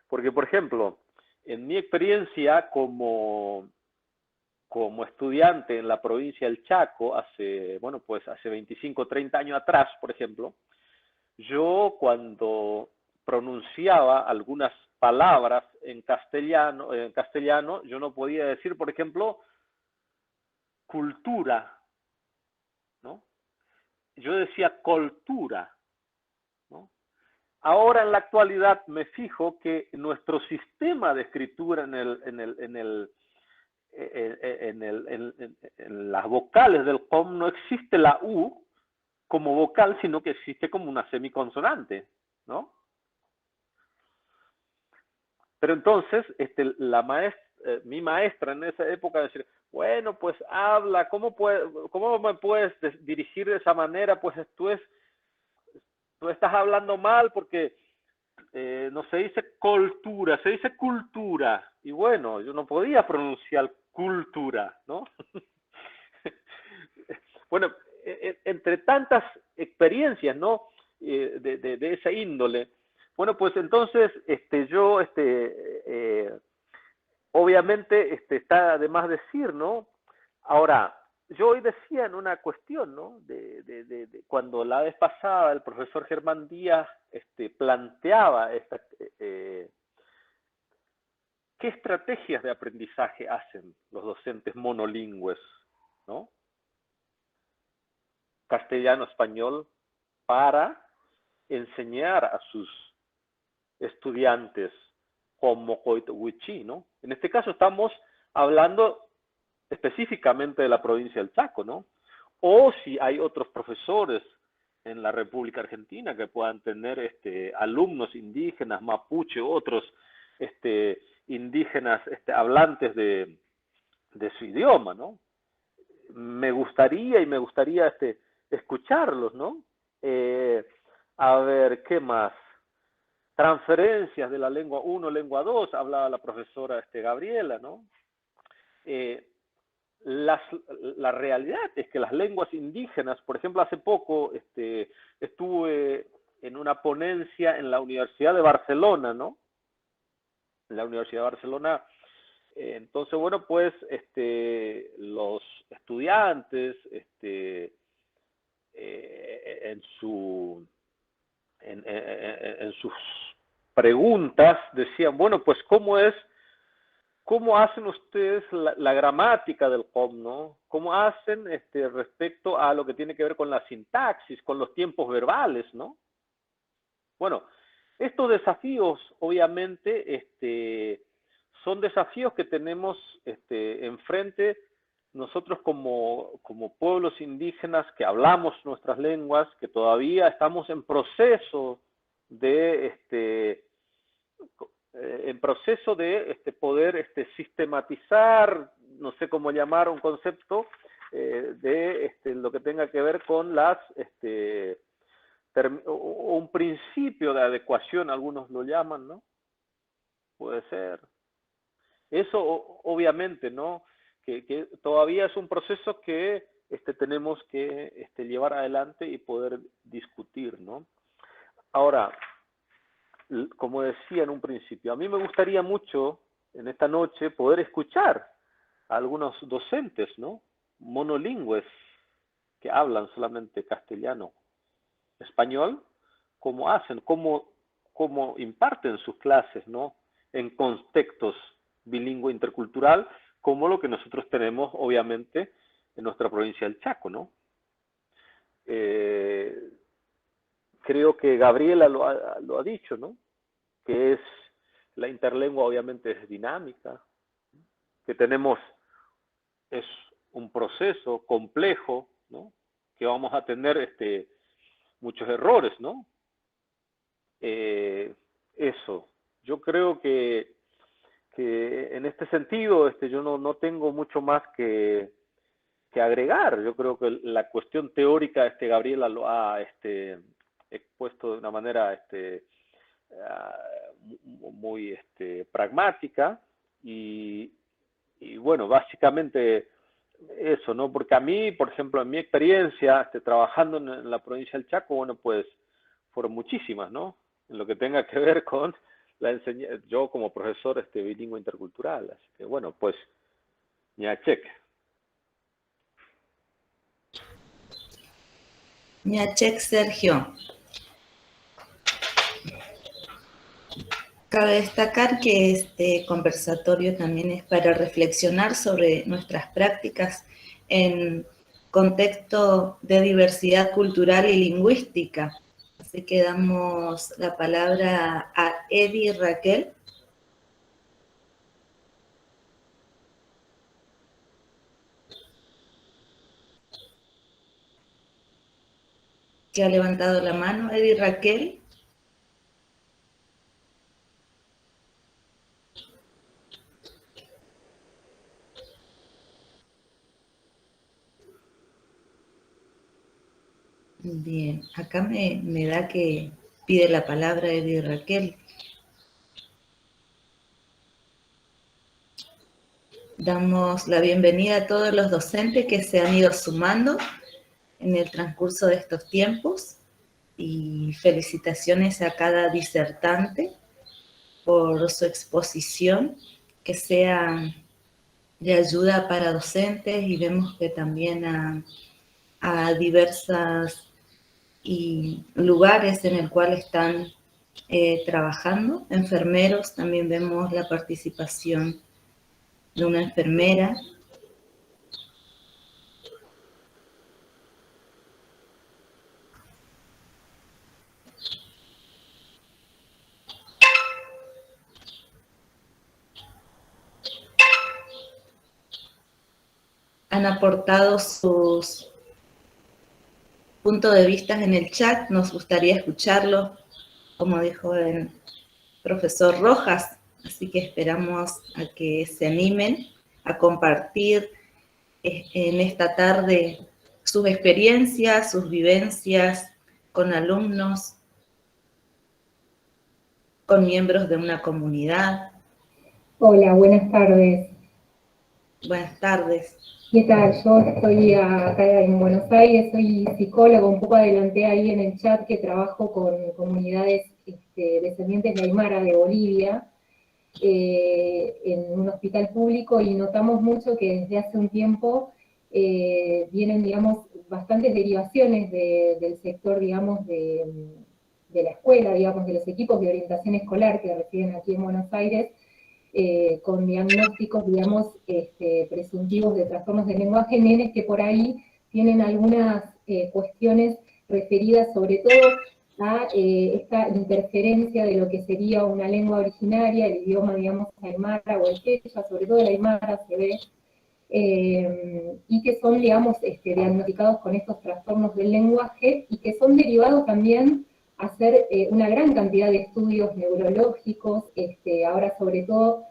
Porque, por ejemplo, en mi experiencia como estudiante en la provincia del Chaco, hace 25, 30 años atrás, por ejemplo, yo cuando pronunciaba algunas palabras en castellano, yo no podía decir, por ejemplo, cultura, ¿no? Yo decía cultura, ¿no? Ahora en la actualidad me fijo que nuestro sistema de escritura en las vocales del COM no existe la U como vocal, sino que existe como una semiconsonante, ¿no? Pero entonces, mi maestra en esa época decir, bueno, pues habla, ¿cómo me puedes dirigir de esa manera? Pues tú estás hablando mal porque no se dice cultura, se dice cultura. Y bueno, yo no podía pronunciar cultura, ¿no? Bueno, entre tantas experiencias, ¿no? De esa índole. Bueno, pues entonces yo, obviamente, está de más decir, ¿no? Ahora, yo hoy decía en una cuestión, ¿no? Cuando la vez pasada el profesor Germán Díaz planteaba qué estrategias de aprendizaje hacen los docentes monolingües, ¿no? Castellano-español para enseñar a sus estudiantes como Coitowichi, ¿no? En este caso estamos hablando específicamente de la provincia del Chaco, ¿no? O si hay otros profesores en la República Argentina que puedan tener alumnos indígenas, mapuche, otros indígenas hablantes de su idioma, ¿no? Me gustaría escucharlos, ¿no? A ver, ¿qué más? Transferencias de la lengua 1, lengua 2, hablaba la profesora Gabriela, ¿no? La realidad es que las lenguas indígenas, por ejemplo, hace poco estuve en una ponencia en la Universidad de Barcelona, ¿no? En la Universidad de Barcelona. Entonces, bueno, pues los estudiantes en sus preguntas decían, bueno, pues ¿cómo hacen ustedes la gramática del COM, ¿no? ¿Cómo hacen respecto a lo que tiene que ver con la sintaxis, con los tiempos verbales, ¿no? Bueno, estos desafíos, obviamente, son desafíos que tenemos enfrente nosotros como pueblos indígenas que hablamos nuestras lenguas, que todavía estamos en proceso de poder sistematizar, no sé cómo llamar un concepto, de lo que tenga que ver con un principio de adecuación, algunos lo llaman, ¿no? Puede ser. Eso obviamente, ¿no? Que todavía es un proceso que tenemos que llevar adelante y poder discutir, ¿no? Ahora, como decía en un principio, a mí me gustaría mucho en esta noche poder escuchar a algunos docentes, ¿no? Monolingües que hablan solamente castellano, español, cómo imparten sus clases, ¿no? En contextos bilingüe intercultural, como lo que nosotros tenemos, obviamente, en nuestra provincia del Chaco, ¿no? Creo que Gabriela lo ha dicho, ¿no? Que la interlengua obviamente es dinámica, que es un proceso complejo, ¿no? Que vamos a tener muchos errores, ¿no? Eso. Yo creo que en este sentido yo no tengo mucho más que agregar. Yo creo que la cuestión teórica Gabriela lo ha expuesto de una manera muy pragmática y bueno, básicamente eso, ¿no? Porque a mí, por ejemplo, en mi experiencia trabajando en la provincia del Chaco, bueno, pues fueron muchísimas, ¿no? En lo que tenga que ver con la enseñanza, yo como profesor bilingüe intercultural, así que bueno, pues ñachek. Ñachek Sergio. Cabe destacar que este conversatorio también es para reflexionar sobre nuestras prácticas en contexto de diversidad cultural y lingüística. Así que damos la palabra a Edi Raquel. Que ha levantado la mano, Edi Raquel. Bien, acá me da que pide la palabra Eddie Raquel. Damos la bienvenida a todos los docentes que se han ido sumando en el transcurso de estos tiempos y felicitaciones a cada disertante por su exposición, que sea de ayuda para docentes, y vemos que también a diversas lugares en el cual están trabajando, enfermeros, también vemos la participación de una enfermera. Han aportado sus puntos de vista en el chat, nos gustaría escucharlo, como dijo el profesor Rojas, así que esperamos a que se animen a compartir en esta tarde sus experiencias, sus vivencias con alumnos, con miembros de una comunidad. Hola, buenas tardes. Buenas tardes. ¿Qué tal? Yo estoy acá en Buenos Aires, soy psicóloga, un poco adelanté ahí en el chat que trabajo con comunidades descendientes de Aymara de Bolivia, en un hospital público, y notamos mucho que desde hace un tiempo vienen, digamos, bastantes derivaciones del sector, digamos, de la escuela, digamos, de los equipos de orientación escolar que residen aquí en Buenos Aires, con diagnósticos, digamos, presuntivos de trastornos de lenguaje, nenes que por ahí tienen algunas cuestiones referidas sobre todo a esta interferencia de lo que sería una lengua originaria, el idioma, digamos, aymara o el quechua, sobre todo el aymara se ve, y que son, digamos, diagnosticados con estos trastornos del lenguaje, y que son derivados también a hacer una gran cantidad de estudios neurológicos. Ahora sobre todo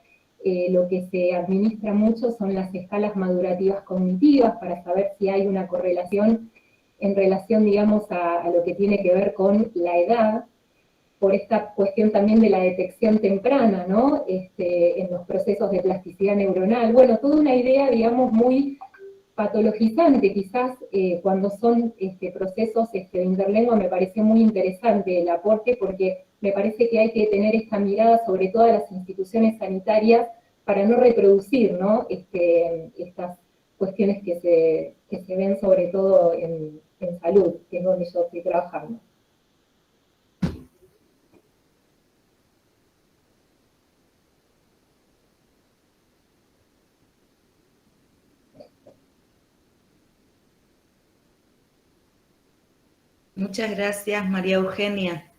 lo que se administra mucho son las escalas madurativas cognitivas para saber si hay una correlación en relación, digamos, a lo que tiene que ver con la edad, por esta cuestión también de la detección temprana, ¿no? En los procesos de plasticidad neuronal. Bueno, toda una idea, digamos, muy patologizante, quizás cuando son procesos de interlengua. Me pareció muy interesante el aporte, porque me parece que hay que tener esta mirada sobre todas las instituciones sanitarias para no reproducir, ¿no? Estas cuestiones que se ven sobre todo en salud, que es donde yo estoy trabajando. Muchas gracias, María Eugenia.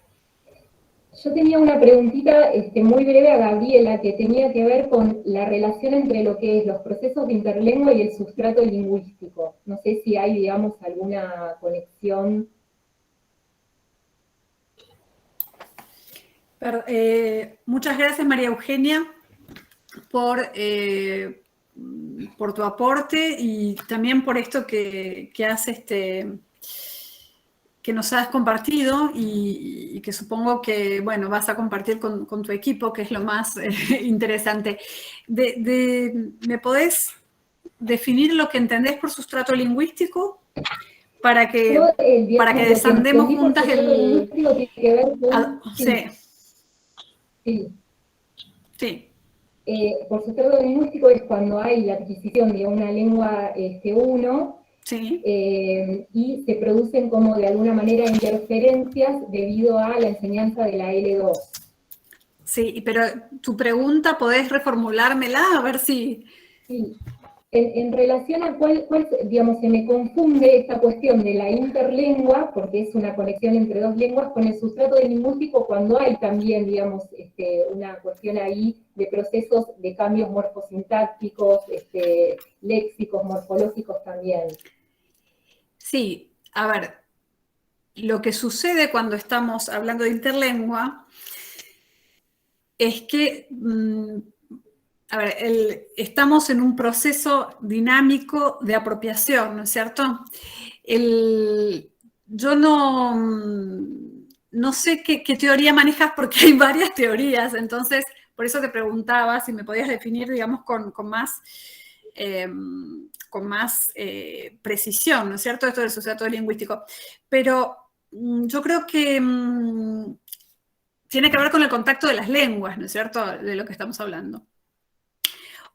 Yo tenía una preguntita muy breve a Gabriela, que tenía que ver con la relación entre lo que es los procesos de interlengua y el sustrato lingüístico. No sé si hay, digamos, alguna conexión. Muchas gracias, María Eugenia, por tu aporte, y también por esto que has que nos has compartido, y que supongo que, bueno, vas a compartir con tu equipo, que es lo más interesante. ¿Me podés definir lo que entendés por sustrato lingüístico? Para que desandemos juntas el... Tiene que ver con... Sí. Sí. Sí. Por sustrato lingüístico es cuando hay la adquisición de una lengua 1, Sí. Y se producen como de alguna manera interferencias debido a la enseñanza de la L2. Sí, pero tu pregunta, ¿podés reformulármela? A ver si... Sí. En relación a cuál, digamos, se me confunde esta cuestión de la interlengua, porque es una conexión entre dos lenguas, con el sustrato lingüístico, cuando hay también, digamos, una cuestión ahí de procesos de cambios morfosintácticos, léxicos, morfológicos también. Sí, a ver, lo que sucede cuando estamos hablando de interlengua es que, a ver, estamos en un proceso dinámico de apropiación, ¿no es cierto? yo no sé qué teoría manejas porque hay varias teorías, entonces por eso te preguntaba si me podías definir, digamos, con más precisión, ¿no es cierto?, esto del sustrato lingüístico. Pero yo creo que tiene que ver con el contacto de las lenguas, ¿no es cierto?, de lo que estamos hablando.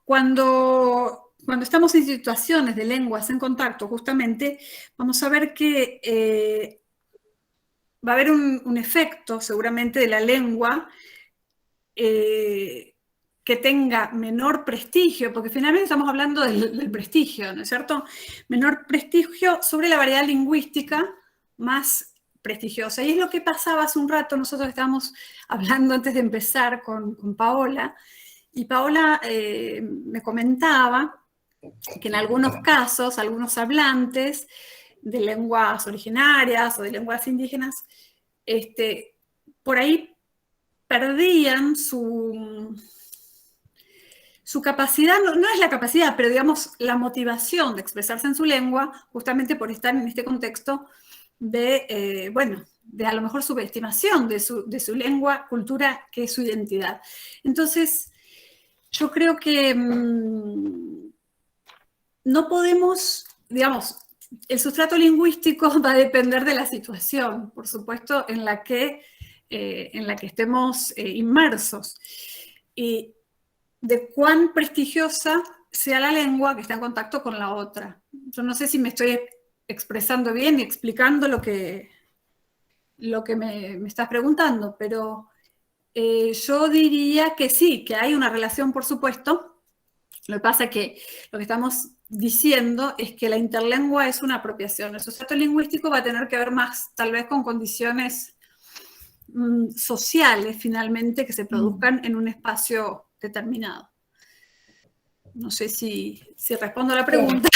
Cuando estamos en situaciones de lenguas en contacto, justamente, vamos a ver que va a haber un efecto, seguramente, de la lengua que tenga menor prestigio, porque finalmente estamos hablando del prestigio, ¿no es cierto? Menor prestigio sobre la variedad lingüística más prestigiosa. Y es lo que pasaba hace un rato, nosotros estábamos hablando antes de empezar con Paola, y Paola me comentaba que en algunos casos, algunos hablantes de lenguas originarias o de lenguas indígenas, por ahí perdían su capacidad, no es la capacidad, pero digamos la motivación de expresarse en su lengua, justamente por estar en este contexto de, de a lo mejor subestimación de su lengua, cultura, que es su identidad. Entonces, yo creo que no podemos, digamos, el sustrato lingüístico va a depender de la situación, por supuesto, en la que estemos inmersos. Y de cuán prestigiosa sea la lengua que está en contacto con la otra. Yo no sé si me estoy expresando bien y explicando lo que me estás preguntando, pero yo diría que sí, que hay una relación, por supuesto. Lo que pasa es que lo que estamos diciendo es que la interlengua es una apropiación. El sustrato lingüístico va a tener que ver más, tal vez, con condiciones sociales, finalmente, que se produzcan en un espacio determinado. No sé si respondo a la pregunta.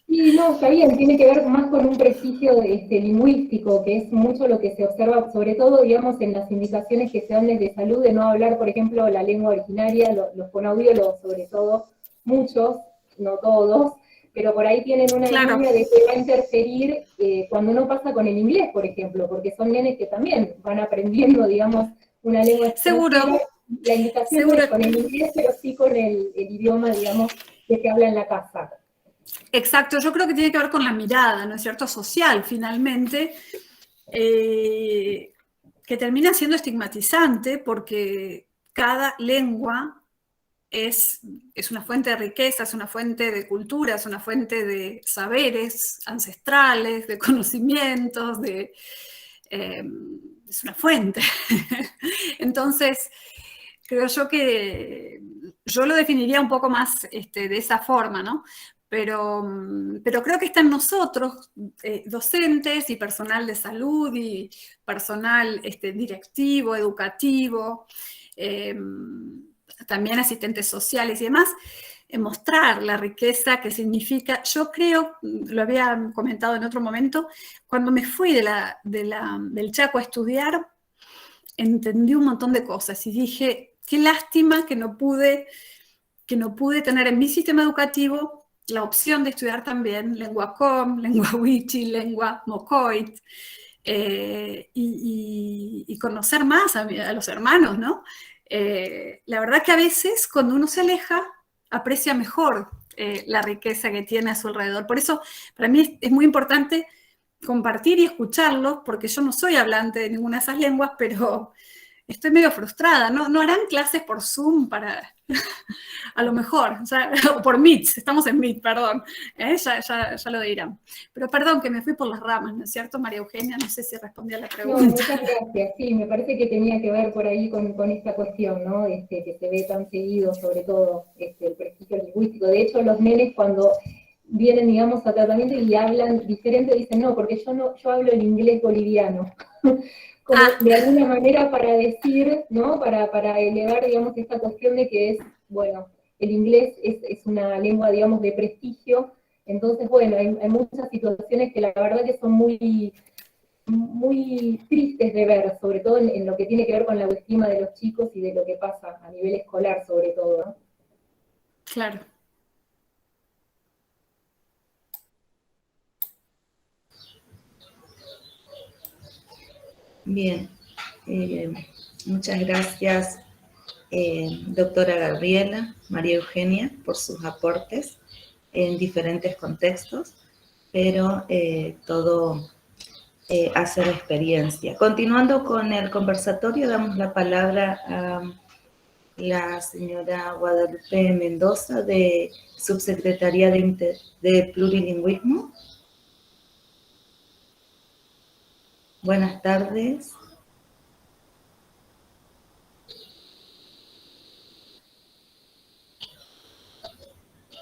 Sí, no, está bien, tiene que ver más con un prestigio lingüístico, que es mucho lo que se observa, sobre todo, digamos, en las indicaciones que se dan desde salud, de no hablar, por ejemplo, la lengua originaria, los fonoaudiólogos, sobre todo, muchos, no todos, pero por ahí tienen una línea de que va a interferir cuando no pasa con el inglés, por ejemplo, porque son nenes que también van aprendiendo, digamos, una lengua extranjera. Seguro. La indicación no es con el inglés, pero sí con el idioma, digamos, que se habla en la casa. Exacto, yo creo que tiene que ver con la mirada, ¿no es cierto?, social, finalmente, que termina siendo estigmatizante porque cada lengua es una fuente de riqueza, es una fuente de cultura, es una fuente de saberes ancestrales, de conocimientos, es una fuente. Entonces, creo yo que yo lo definiría un poco más de esa forma, ¿no? Pero creo que está en nosotros, docentes y personal de salud y personal directivo, educativo, también asistentes sociales y demás, mostrar la riqueza que significa. Yo creo, lo había comentado en otro momento, cuando me fui del Chaco a estudiar, entendí un montón de cosas y dije, qué lástima que no pude tener en mi sistema educativo la opción de estudiar también lengua com, lengua wichi, lengua mocoit, y conocer más a los hermanos, ¿no? La verdad que a veces cuando uno se aleja, aprecia mejor la riqueza que tiene a su alrededor. Por eso, para mí es muy importante compartir y escucharlos, porque yo no soy hablante de ninguna de esas lenguas, pero estoy medio frustrada. ¿No harán clases por Zoom para, a lo mejor, o por Meet, estamos en Meet, perdón, ya lo dirán. Pero perdón, que me fui por las ramas, ¿no es cierto, María Eugenia? No sé si respondí a la pregunta. No, muchas gracias. Sí, me parece que tenía que ver por ahí con esta cuestión, ¿no? Que se ve tan seguido, sobre todo, el prestigio lingüístico. De hecho, los nenes cuando vienen, digamos, a tratamiento y hablan diferente, dicen, no, porque yo hablo el inglés boliviano. Como de alguna manera para decir, ¿no? Para elevar, digamos, esta cuestión de que es, bueno, el inglés es una lengua, digamos, de prestigio. Entonces, bueno, hay muchas situaciones que la verdad que son muy tristes de ver, sobre todo en lo que tiene que ver con la autoestima de los chicos y de lo que pasa a nivel escolar, sobre todo, ¿no? Claro. Bien, muchas gracias, doctora Gabriela, María Eugenia, por sus aportes en diferentes contextos, pero todo hace la experiencia. Continuando con el conversatorio, damos la palabra a la señora Guadalupe Mendoza, de Subsecretaría de Plurilingüismo. Buenas tardes.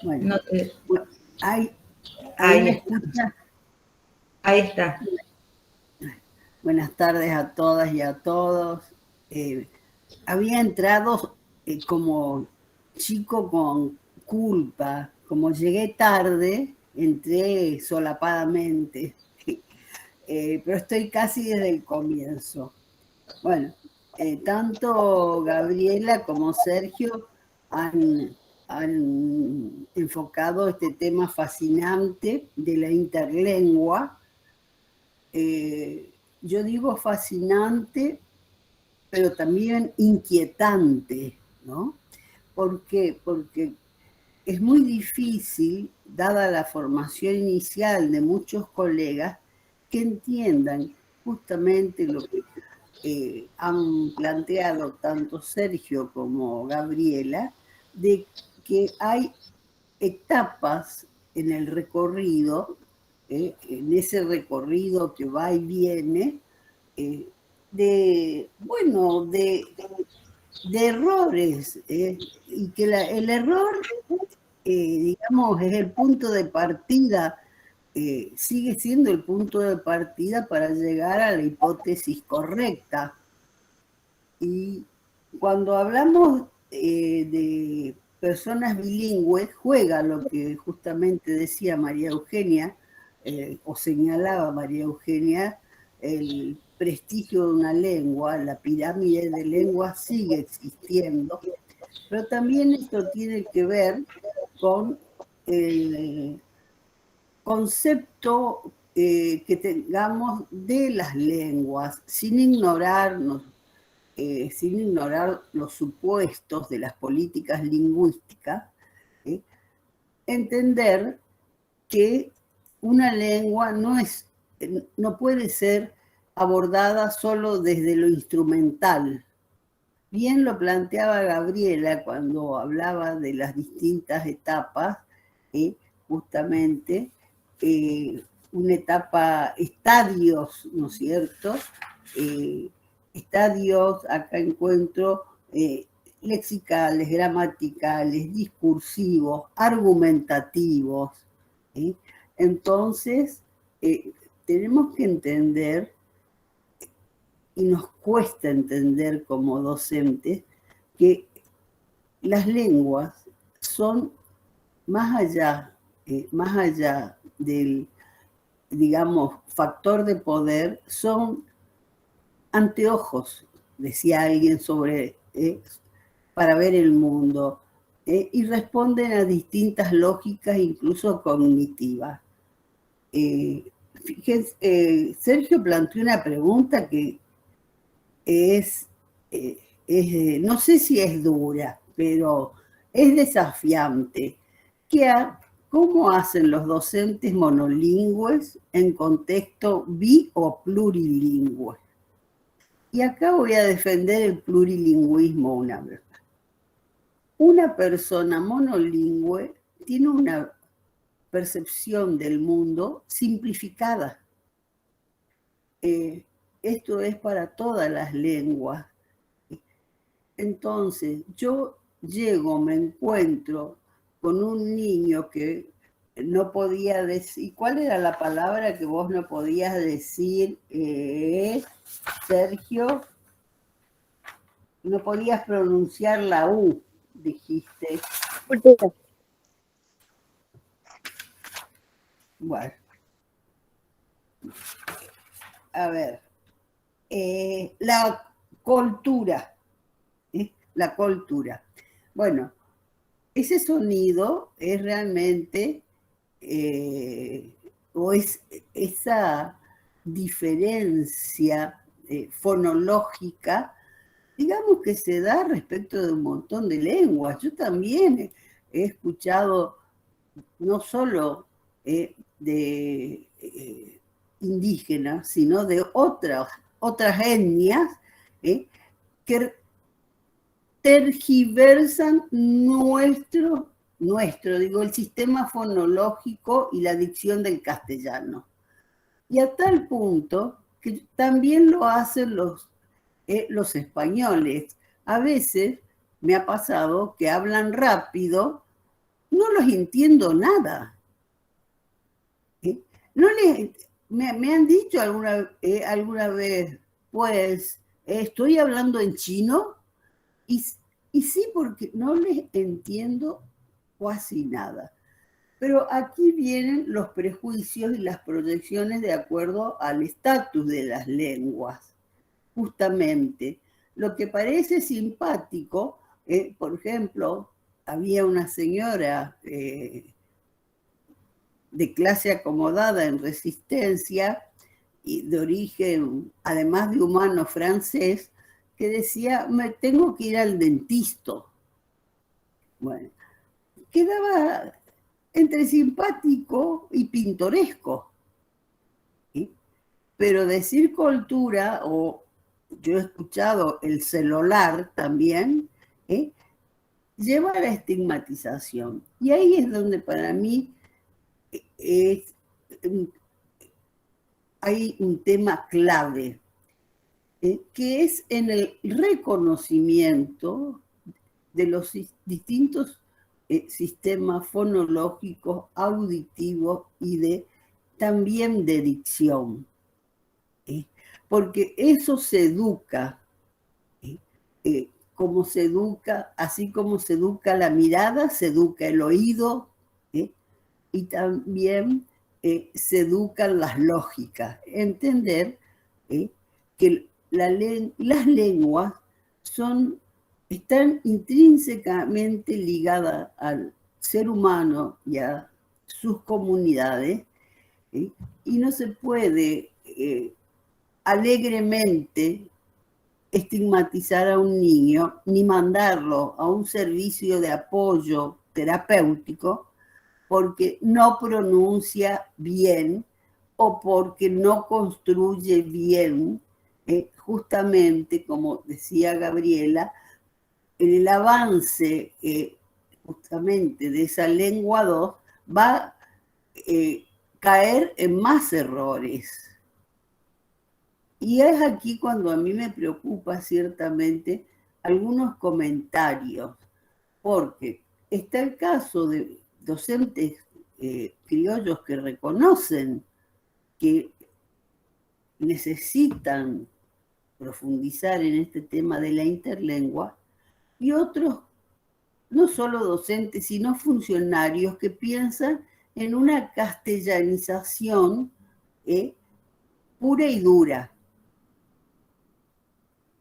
Bueno, No te... ahí Ahí me está. escucha. Ahí está. Buenas tardes a todas y a todos. Había entrado como chico con culpa. Como llegué tarde, entré solapadamente. Pero estoy casi desde el comienzo. Bueno, tanto Gabriela como Sergio han enfocado este tema fascinante de la interlengua. Yo digo fascinante, pero también inquietante, ¿no? ¿Por qué? Porque es muy difícil, dada la formación inicial de muchos colegas, que entiendan justamente lo que han planteado tanto Sergio como Gabriela, de que hay etapas en el recorrido, en ese recorrido que va y viene, de errores, y que el error, digamos, es el punto de partida, sigue siendo el punto de partida para llegar a la hipótesis correcta. Y cuando hablamos de personas bilingües, juega lo que justamente decía María Eugenia, o señalaba María Eugenia, el prestigio de una lengua, la pirámide de lenguas sigue existiendo, pero también esto tiene que ver con el concepto que tengamos de las lenguas, sin ignorar los supuestos de las políticas lingüísticas, entender que una lengua no puede ser abordada solo desde lo instrumental. Bien lo planteaba Gabriela cuando hablaba de las distintas etapas, justamente una etapa, estadios, ¿no es cierto? Estadios, acá encuentro lexicales, gramaticales, discursivos, argumentativos. Entonces, tenemos que entender, y nos cuesta entender como docentes, que las lenguas son más allá del, digamos, factor de poder, son anteojos, decía alguien para ver el mundo, y responden a distintas lógicas, incluso cognitivas. Fíjense, Sergio planteó una pregunta que no sé si es dura, pero es desafiante. ¿Cómo hacen los docentes monolingües en contexto bi o plurilingüe? Y acá voy a defender el plurilingüismo una vez. Una persona monolingüe tiene una percepción del mundo simplificada. Esto es para todas las lenguas. Entonces, yo me encuentro con un niño que no podía decir. ¿Cuál era la palabra que vos no podías decir, Sergio? No podías pronunciar la U, dijiste. Bueno. A ver. La cultura. La cultura. Bueno, ese sonido es realmente, o es esa diferencia fonológica, digamos que se da respecto de un montón de lenguas. Yo también he escuchado no solo de indígenas, sino de otras etnias que tergiversan el sistema fonológico y la dicción del castellano. Y a tal punto que también lo hacen los españoles. A veces me ha pasado que hablan rápido, no los entiendo nada. Me han dicho alguna vez, pues, estoy hablando en chino, y sí, porque no les entiendo casi nada. Pero aquí vienen los prejuicios y las proyecciones de acuerdo al estatus de las lenguas. Justamente, lo que parece simpático, por ejemplo, había una señora de clase acomodada en Resistencia y de origen, además de humano, francés, que decía, me tengo que ir al dentista. Bueno, quedaba entre simpático y pintoresco. ¿Sí? Pero decir cultura, o yo he escuchado el celular también, lleva a la estigmatización. Y ahí es donde para mí hay un tema clave, que es en el reconocimiento de los distintos sistemas fonológicos, auditivos y también de dicción. Porque eso se educa, como se educa, así como se educa la mirada, se educa el oído, y también se educan las lógicas. Entender que las lenguas están intrínsecamente ligadas al ser humano y a sus comunidades, y no se puede alegremente estigmatizar a un niño ni mandarlo a un servicio de apoyo terapéutico porque no pronuncia bien o porque no construye bien, justamente como decía Gabriela, el avance justamente de esa lengua 2 va a caer en más errores. Y es aquí cuando a mí me preocupa ciertamente algunos comentarios, porque está el caso de docentes criollos que reconocen que necesitan profundizar en este tema de la interlengua, y otros, no solo docentes, sino funcionarios que piensan en una castellanización pura y dura.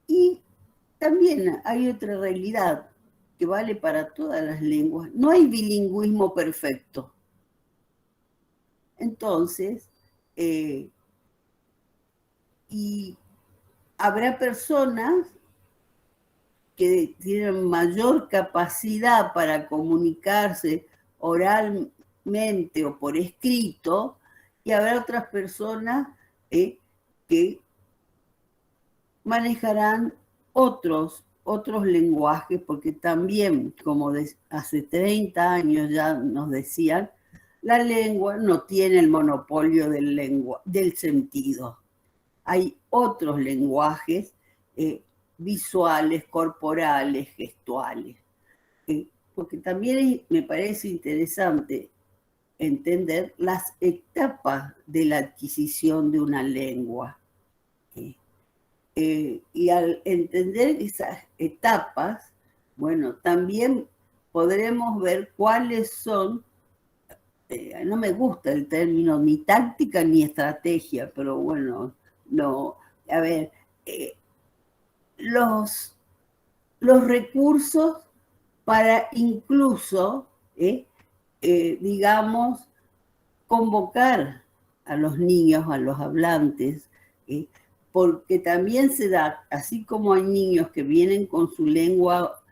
Y también hay otra realidad que vale para todas las lenguas. No hay bilingüismo perfecto. Entonces, y habrá personas que tienen mayor capacidad para comunicarse oralmente o por escrito, y habrá otras personas que manejarán otros lenguajes, porque también, como hace 30 años ya nos decían, la lengua no tiene el monopolio del sentido. Hay otros lenguajes visuales, corporales, gestuales. Porque también me parece interesante entender las etapas de la adquisición de una lengua. Y al entender esas etapas, bueno, también podremos ver cuáles son, no me gusta el término ni táctica ni estrategia, pero bueno, no, a ver, los recursos para incluso, digamos, convocar a los niños, a los hablantes, porque también se da, así como hay niños que vienen con su lengua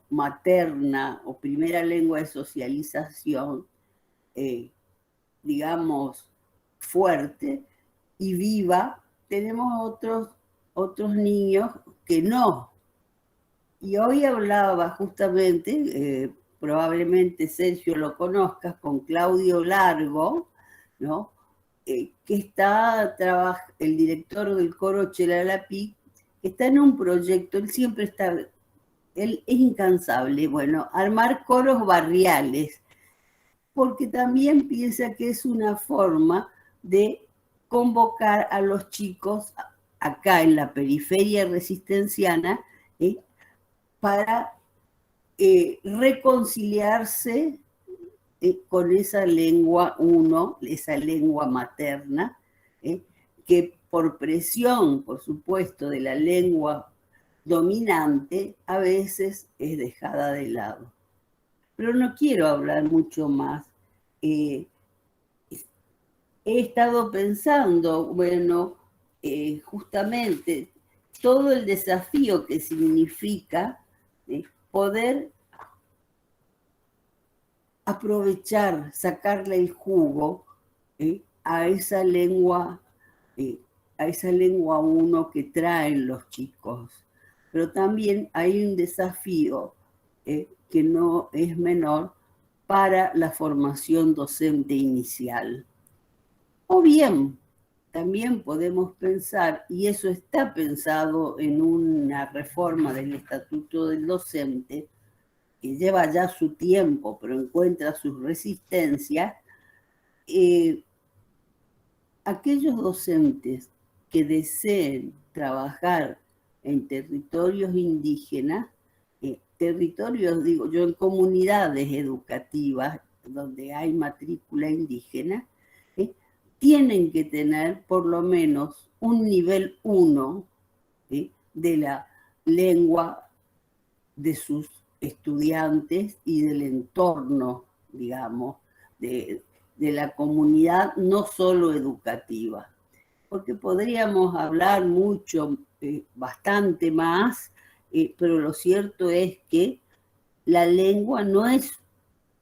materna o primera lengua de socialización, digamos, fuerte y viva, tenemos otros niños que no. Y hoy hablaba justamente, probablemente Sergio lo conozcas, con Claudio Largo, ¿no? Que está, el director del coro Chelalapí, que está en un proyecto, él siempre está, él es incansable, bueno, armar coros barriales, porque también piensa que es una forma de convocar a los chicos acá en la periferia resistenciana para reconciliarse con esa lengua esa lengua materna, que por presión, por supuesto, de la lengua dominante, a veces es dejada de lado. Pero no quiero hablar mucho más. He estado pensando, bueno, justamente todo el desafío que significa poder aprovechar, sacarle el jugo a esa lengua uno que traen los chicos. Pero también hay un desafío que no es menor para la formación docente inicial. O bien, también podemos pensar, y eso está pensado en una reforma del Estatuto del Docente, que lleva ya su tiempo, pero encuentra sus resistencias, aquellos docentes que deseen trabajar en territorios indígenas, territorios, digo yo, en comunidades educativas donde hay matrícula indígena, tienen que tener por lo menos un nivel 1 de la lengua de sus estudiantes y del entorno, digamos, de la comunidad, no solo educativa. Porque podríamos hablar mucho, bastante más, pero lo cierto es que la lengua no es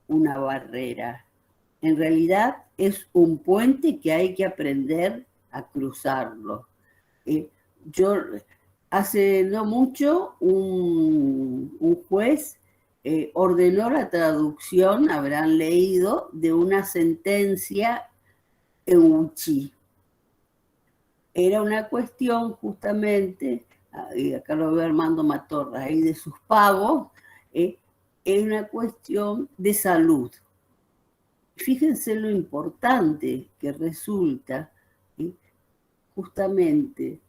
una barrera. En realidad es un puente que hay que aprender a cruzarlo. Yo hace no mucho un juez ordenó la traducción, habrán leído, de una sentencia en Uchi. Era una cuestión justamente, acá lo veo Armando Matorra, ahí de sus pagos, es una cuestión de salud. Fíjense lo importante que resulta justamente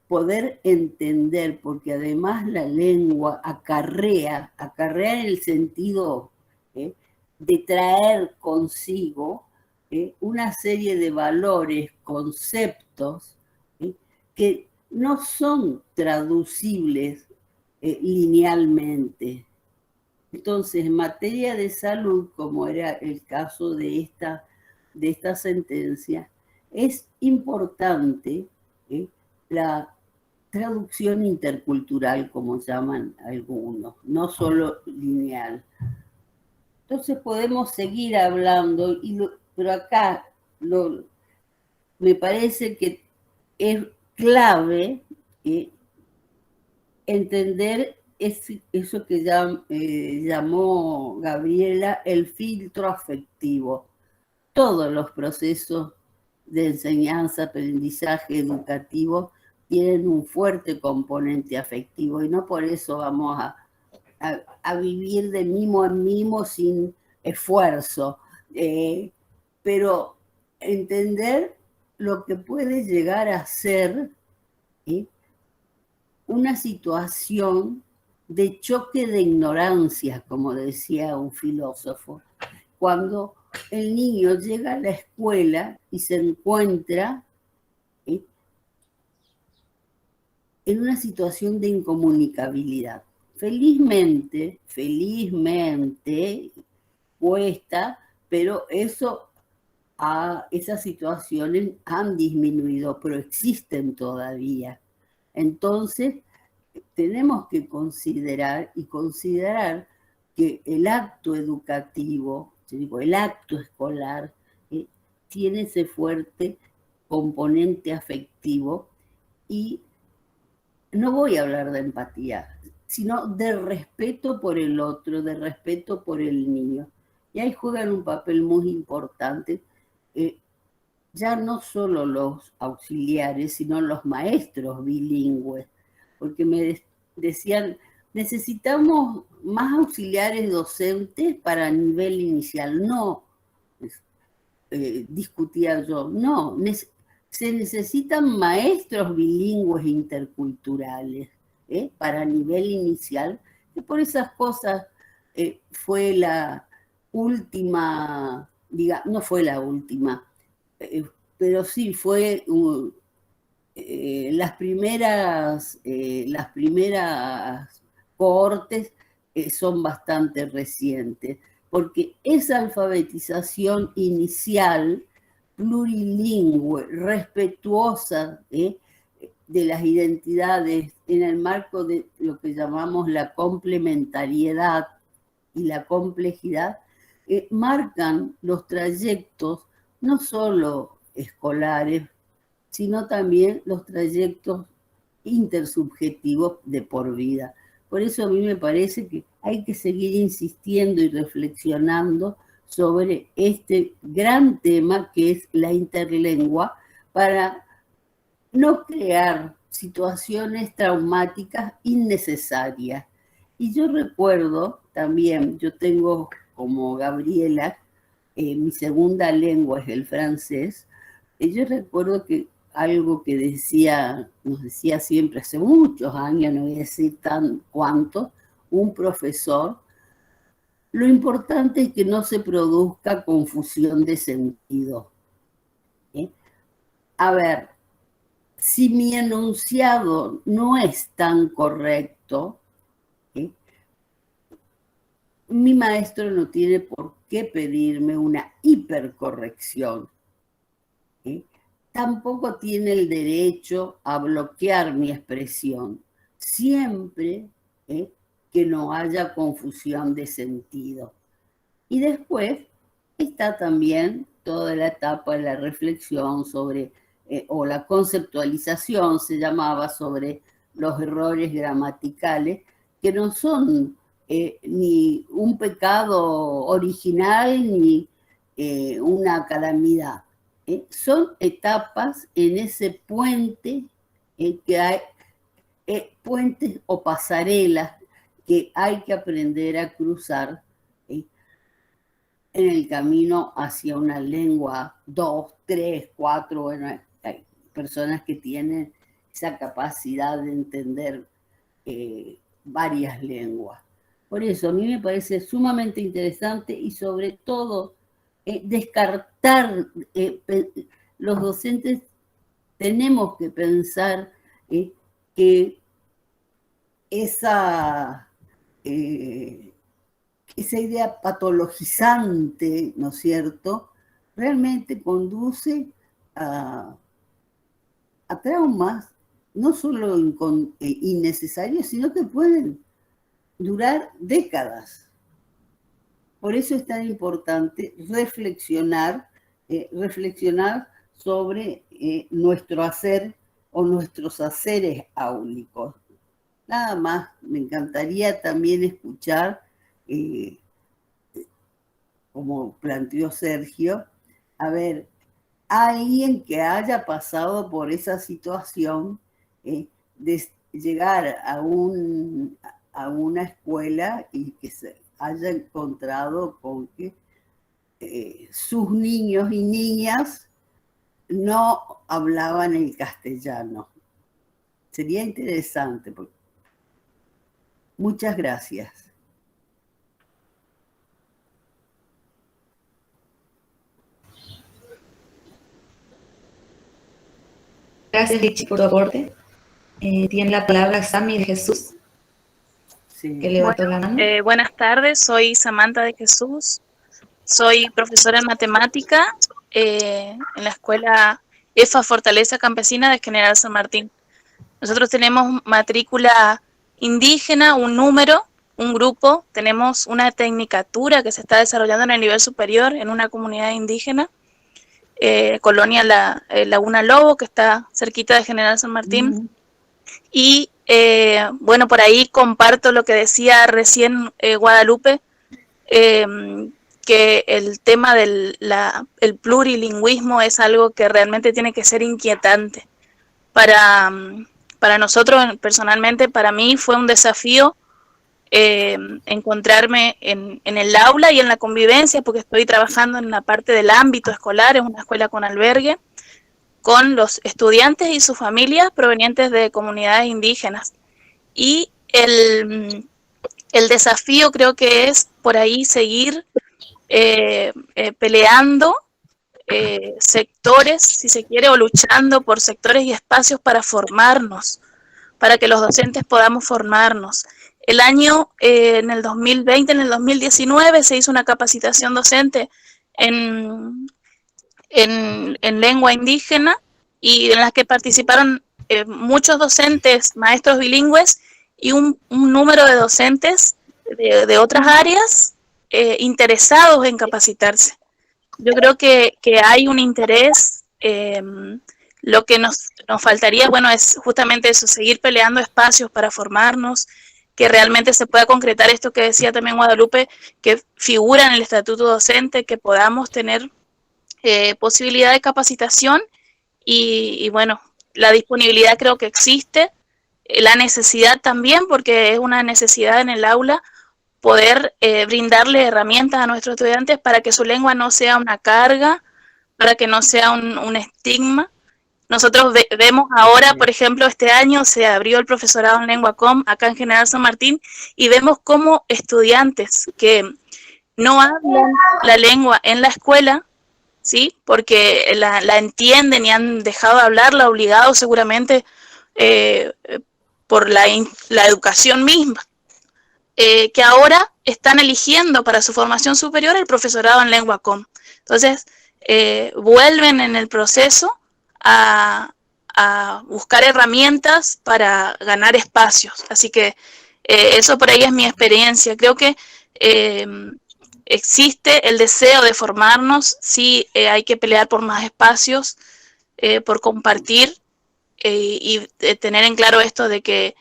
poder entender, porque además la lengua acarrea en el sentido de traer consigo una serie de valores, conceptos que no son traducibles linealmente. Entonces, en materia de salud, como era el caso de esta sentencia, es importante la traducción intercultural, como llaman algunos, no solo lineal. Entonces podemos seguir hablando, pero acá me parece que es clave entender eso que llamó Gabriela el filtro afectivo. Todos los procesos de enseñanza, aprendizaje educativo tienen un fuerte componente afectivo y no por eso vamos a vivir de mimo en mimo sin esfuerzo, pero entender lo que puede llegar a ser una situación de choque de ignorancia, como decía un filósofo, cuando el niño llega a la escuela y se encuentra en una situación de incomunicabilidad. Felizmente, cuesta, pero eso esas situaciones han disminuido, pero existen todavía. Entonces, tenemos que considerar que el acto educativo, el acto escolar, tiene ese fuerte componente afectivo, y no voy a hablar de empatía, sino de respeto por el otro, de respeto por el niño. Y ahí juegan un papel muy importante, ya no solo los auxiliares, sino los maestros bilingües, porque me decían, necesitamos más auxiliares docentes para nivel inicial. No, discutía yo, no, se necesitan maestros bilingües interculturales para nivel inicial, que por esas cosas fue la última, no fue la última, pero sí fue las primeras cohortes son bastante recientes, porque esa alfabetización inicial, plurilingüe, respetuosa de las identidades en el marco de lo que llamamos la complementariedad y la complejidad, marcan los trayectos no solo escolares, sino también los trayectos intersubjetivos de por vida. Por eso a mí me parece que hay que seguir insistiendo y reflexionando sobre este gran tema que es la interlengua, para no crear situaciones traumáticas innecesarias. Y yo recuerdo también, yo tengo como Gabriela, mi segunda lengua es el francés, y yo recuerdo que algo que nos decía siempre hace muchos años, no voy a decir tan cuánto, un profesor: lo importante es que no se produzca confusión de sentido. A ver, si mi enunciado no es tan correcto, mi maestro no tiene por qué pedirme una hipercorrección. Tampoco tiene el derecho a bloquear mi expresión, siempre que no haya confusión de sentido. Y después está también toda la etapa de la reflexión sobre, o la conceptualización se llamaba, sobre los errores gramaticales, que no son ni un pecado original ni una calamidad. Son etapas en ese puente, que hay puentes o pasarelas que hay que aprender a cruzar en el camino hacia una lengua 2, 3, 4, bueno, hay personas que tienen esa capacidad de entender varias lenguas. Por eso a mí me parece sumamente interesante, y sobre todo descartar, los docentes tenemos que pensar que esa idea patologizante, ¿no es cierto?, realmente conduce a traumas no solo innecesarios, sino que pueden durar décadas. Por eso es tan importante reflexionar sobre nuestro hacer o nuestros haceres áulicos. Nada más, me encantaría también escuchar, como planteó Sergio, a ver, alguien que haya pasado por esa situación de llegar a una escuela y que se haya encontrado con que sus niños y niñas no hablaban el castellano. Sería interesante. Muchas gracias. Gracias, Lichi, por tu aporte. Tiene la palabra Sami de Jesús, Sí. que levantó la mano. Buenas tardes, soy Samantha de Jesús, soy profesora en matemática en la escuela EFA Fortaleza Campesina de General San Martín. Nosotros tenemos matrícula indígena, un número, un grupo, tenemos una tecnicatura que se está desarrollando en el nivel superior en una comunidad indígena, colonia Laguna Lobo, que está cerquita de General San Martín. Y bueno, por ahí comparto lo que decía recién Guadalupe, que el tema del el plurilingüismo es algo que realmente tiene que ser inquietante. Para nosotros, personalmente, para mí fue un desafío encontrarme en el aula y en la convivencia, porque estoy trabajando en la parte del ámbito escolar, es una escuela con albergue, con los estudiantes y sus familias provenientes de comunidades indígenas. Y el desafío creo que es por ahí seguir peleando sectores, si se quiere, o luchando por sectores y espacios para formarnos, para que los docentes podamos formarnos. El año, en el 2020, en el 2019, se hizo una capacitación docente en lengua indígena y en las que participaron muchos docentes, maestros bilingües y un número de docentes de otras áreas interesados en capacitarse. Yo creo que hay un interés, lo que nos faltaría, bueno, es justamente eso, seguir peleando espacios para formarnos, que realmente se pueda concretar esto que decía también Guadalupe, que figura en el estatuto docente, que podamos tener posibilidad de capacitación y bueno, la disponibilidad creo que existe, la necesidad también, porque es una necesidad en el aula, poder brindarle herramientas a nuestros estudiantes para que su lengua no sea una carga, para que no sea un estigma. Nosotros vemos ahora, por ejemplo, este año se abrió el profesorado en LenguaCom acá en General San Martín y vemos cómo estudiantes que no hablan la lengua en la escuela, ¿sí? Porque la entienden y han dejado de hablarla, obligados seguramente por la educación misma. Que ahora están eligiendo para su formación superior el profesorado en LenguaCom. Entonces, vuelven en el proceso a buscar herramientas para ganar espacios. Así que eso por ahí es mi experiencia. Creo que existe el deseo de formarnos, sí hay que pelear por más espacios, por compartir y tener en claro esto de que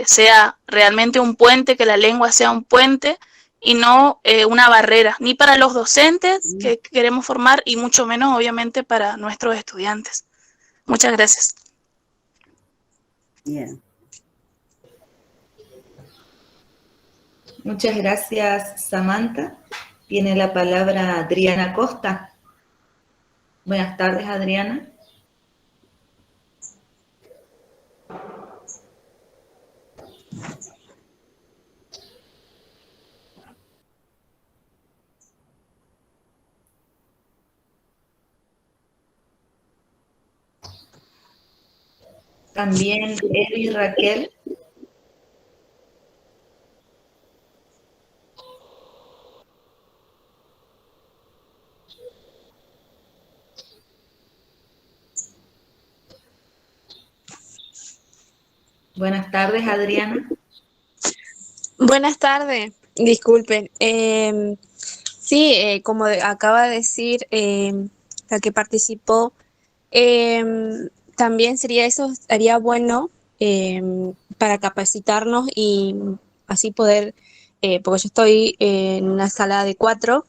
sea realmente un puente, que la lengua sea un puente y no una barrera, ni para los docentes que queremos formar y mucho menos obviamente para nuestros estudiantes. Muchas gracias. Bien. Muchas gracias, Samantha. Tiene la palabra Adriana Costa. Buenas tardes, Adriana. También Eri Raquel. Buenas tardes, Adriana. Buenas tardes, disculpen. Sí, como acaba de decir la que participó, también sería bueno para capacitarnos y así poder, porque yo estoy en una sala de 4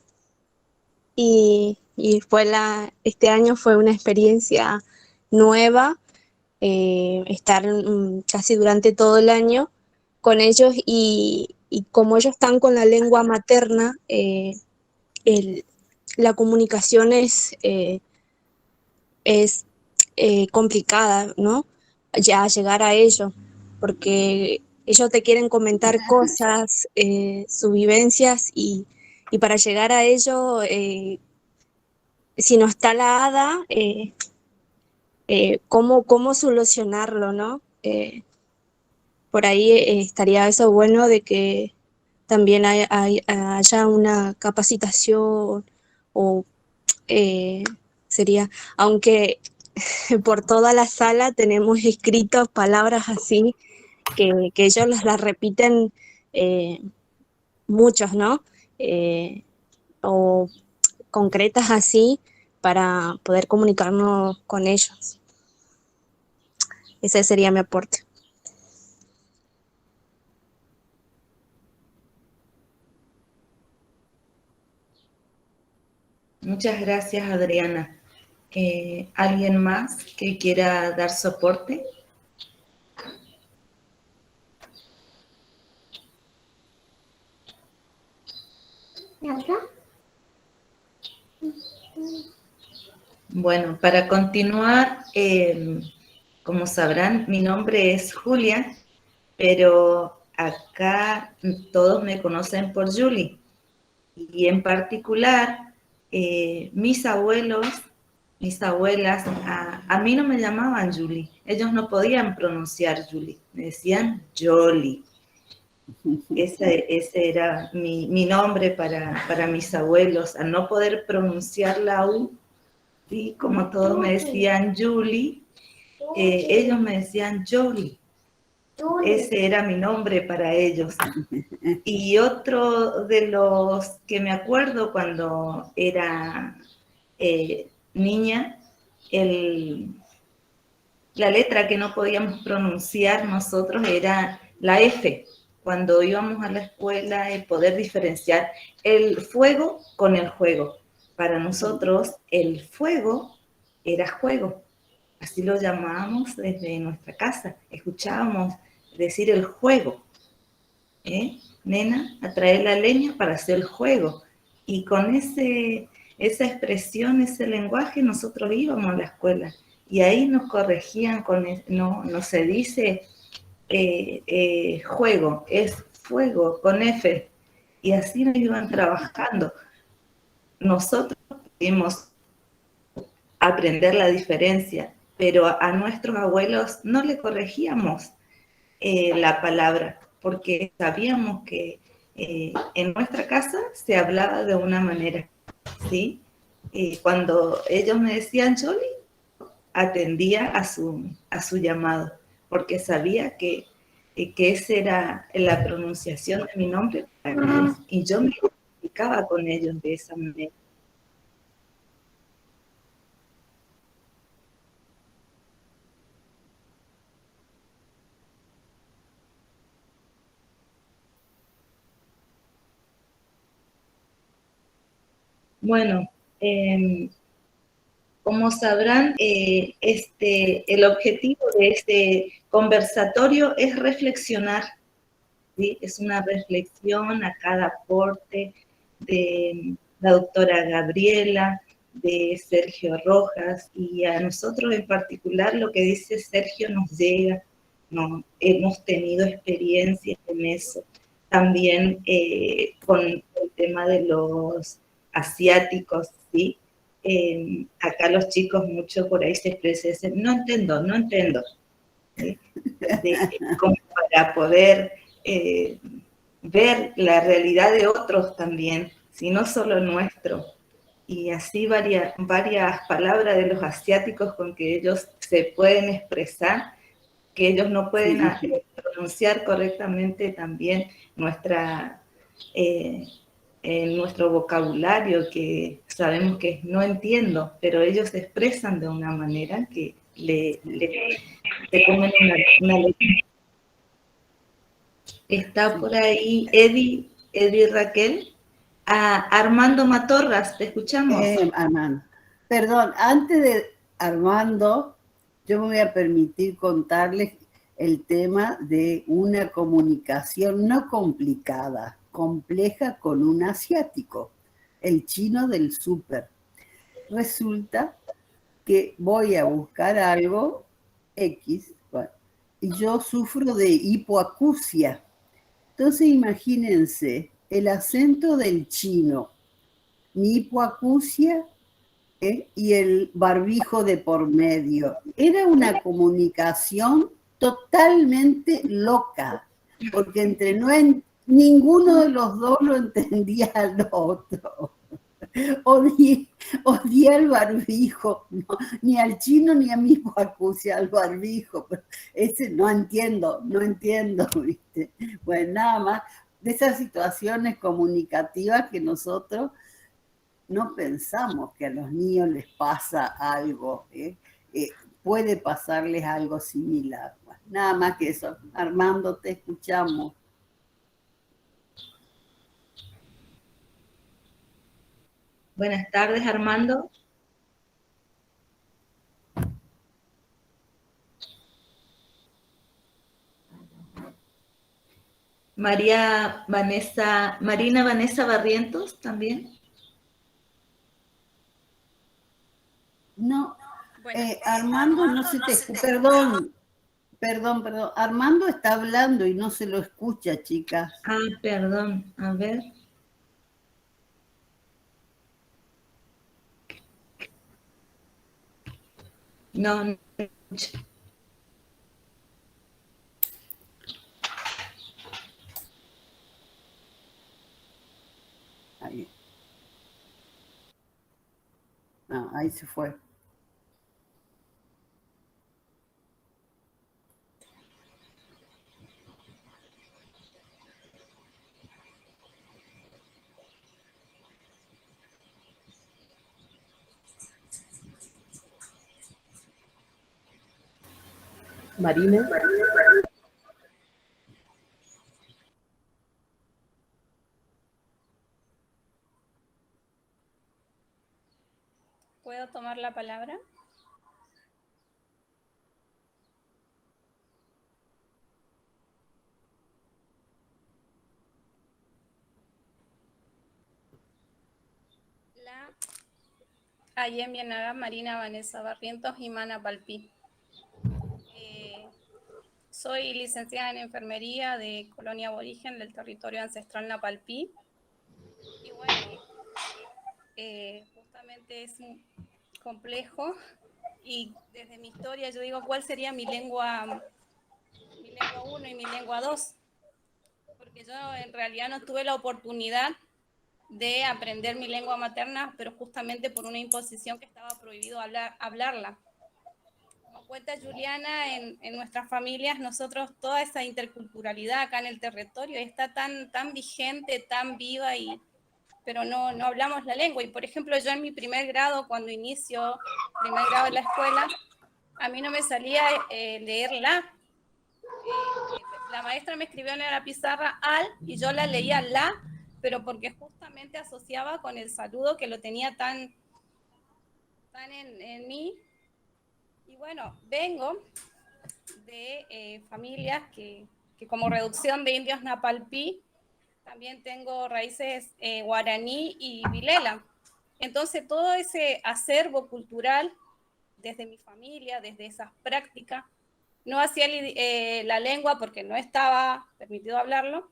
y este año fue una experiencia nueva, estar casi durante todo el año con ellos y como ellos están con la lengua materna, la comunicación es complicada, ¿no? Ya llegar a ellos, porque ellos te quieren comentar cosas, sus vivencias y para llegar a ello, si no está la hada, ¿cómo solucionarlo, ¿no? Por ahí estaría eso bueno de que también haya una capacitación o sería, aunque por toda la sala tenemos escritos palabras así, que ellos las repiten muchos, ¿no? O concretas así para poder comunicarnos con ellos. Ese sería mi aporte. Muchas gracias, Adriana. ¿Alguien más que quiera dar soporte? Bueno, para continuar, como sabrán, mi nombre es Julia, pero acá todos me conocen por Julie. Y en particular, mis abuelos, mis abuelas, a mí no me llamaban Julie. Ellos no podían pronunciar Julie, me decían Jolie. Ese era mi nombre para mis abuelos. Al no poder pronunciar la U, ¿sí? Como todos me decían Julie, ellos me decían Jolie. Ese era mi nombre para ellos. Y otro de los que me acuerdo cuando era niña, la letra que no podíamos pronunciar nosotros era la F. Cuando íbamos a la escuela, poder diferenciar el fuego con el juego. Para nosotros, el fuego era juego. Así lo llamábamos desde nuestra casa. Escuchábamos decir el juego. Nena, a traer la leña para hacer el juego. Y con esa expresión, ese lenguaje, nosotros íbamos a la escuela. Y ahí nos corregían, no se dice juego, es fuego, con F. Y así nos iban trabajando. Nosotros pudimos aprender la diferencia, pero a nuestros abuelos no le corregíamos la palabra, porque sabíamos que en nuestra casa se hablaba de una manera, ¿sí? Cuando ellos me decían Jolie, atendía a su llamado, porque sabía que esa era la pronunciación de mi nombre para ellos, y yo me identificaba con ellos de esa manera. Bueno, como sabrán, el objetivo de este conversatorio es reflexionar, ¿sí? Es una reflexión a cada aporte de la doctora Gabriela, de Sergio Rojas, y a nosotros en particular lo que dice Sergio nos llega, ¿no? Hemos tenido experiencia en eso. También con el tema de los asiáticos, ¿sí? Acá los chicos mucho por ahí se expresan, no entiendo, ¿sí? Como para poder ver la realidad de otros también, si no solo nuestro. Y así varias palabras de los asiáticos con que ellos se pueden expresar, que ellos no pueden pronunciar correctamente también nuestro vocabulario, que sabemos que no entiendo, pero ellos se expresan de una manera que se comen una letra. Está por ahí Eddie Raquel. Armando Matorras, te escuchamos. Armando. Perdón, antes de Armando, yo me voy a permitir contarles el tema de una comunicación no complicada, compleja con un asiático, el chino del súper. Resulta que voy a buscar algo X, bueno, y yo sufro de hipoacusia. Entonces imagínense el acento del chino, mi hipoacusia y el barbijo de por medio. Era una comunicación totalmente loca, porque ninguno de los dos lo entendía al otro. odié al barbijo, no, ni al chino ni a mi Jacuzzi, al barbijo, pero ese no entiendo, ¿viste? Bueno, nada más de esas situaciones comunicativas que nosotros no pensamos que a los niños les pasa algo, puede pasarles algo similar. Bueno, nada más que eso. Armando, te escuchamos. Buenas tardes, Armando. Marina Vanessa Barrientos también. No, Armando no se te escucha. Perdón. Armando está hablando y no se lo escucha, chicas. Ah, perdón. A ver. No escucho. Ahí. Ah, ahí se fue. Marina. ¿Puedo tomar la palabra? Ayem Bienaga, Marina Vanessa Barrientos y Mana Palpí. Soy licenciada en enfermería de Colonia Aborigen del territorio ancestral Napalpí. Y bueno, justamente es complejo y desde mi historia yo digo cuál sería mi lengua 1 y mi lengua 2, porque yo en realidad no tuve la oportunidad de aprender mi lengua materna, pero justamente por una imposición que estaba prohibido hablarla. Como cuenta Juliana, en nuestras familias nosotros toda esa interculturalidad acá en el territorio está tan vigente, tan viva, pero no hablamos la lengua. Y por ejemplo, yo en mi primer grado, cuando inicio primer grado en la escuela, a mí no me salía leer la. La maestra me escribió en la pizarra al y yo la leía la, pero porque justamente asociaba con el saludo que lo tenía tan en mí. Y bueno, vengo de familias que como reducción de indios Napalpí, también tengo raíces guaraní y vilela. Entonces todo ese acervo cultural desde mi familia, desde esas prácticas, no hacía la lengua porque no estaba permitido hablarlo.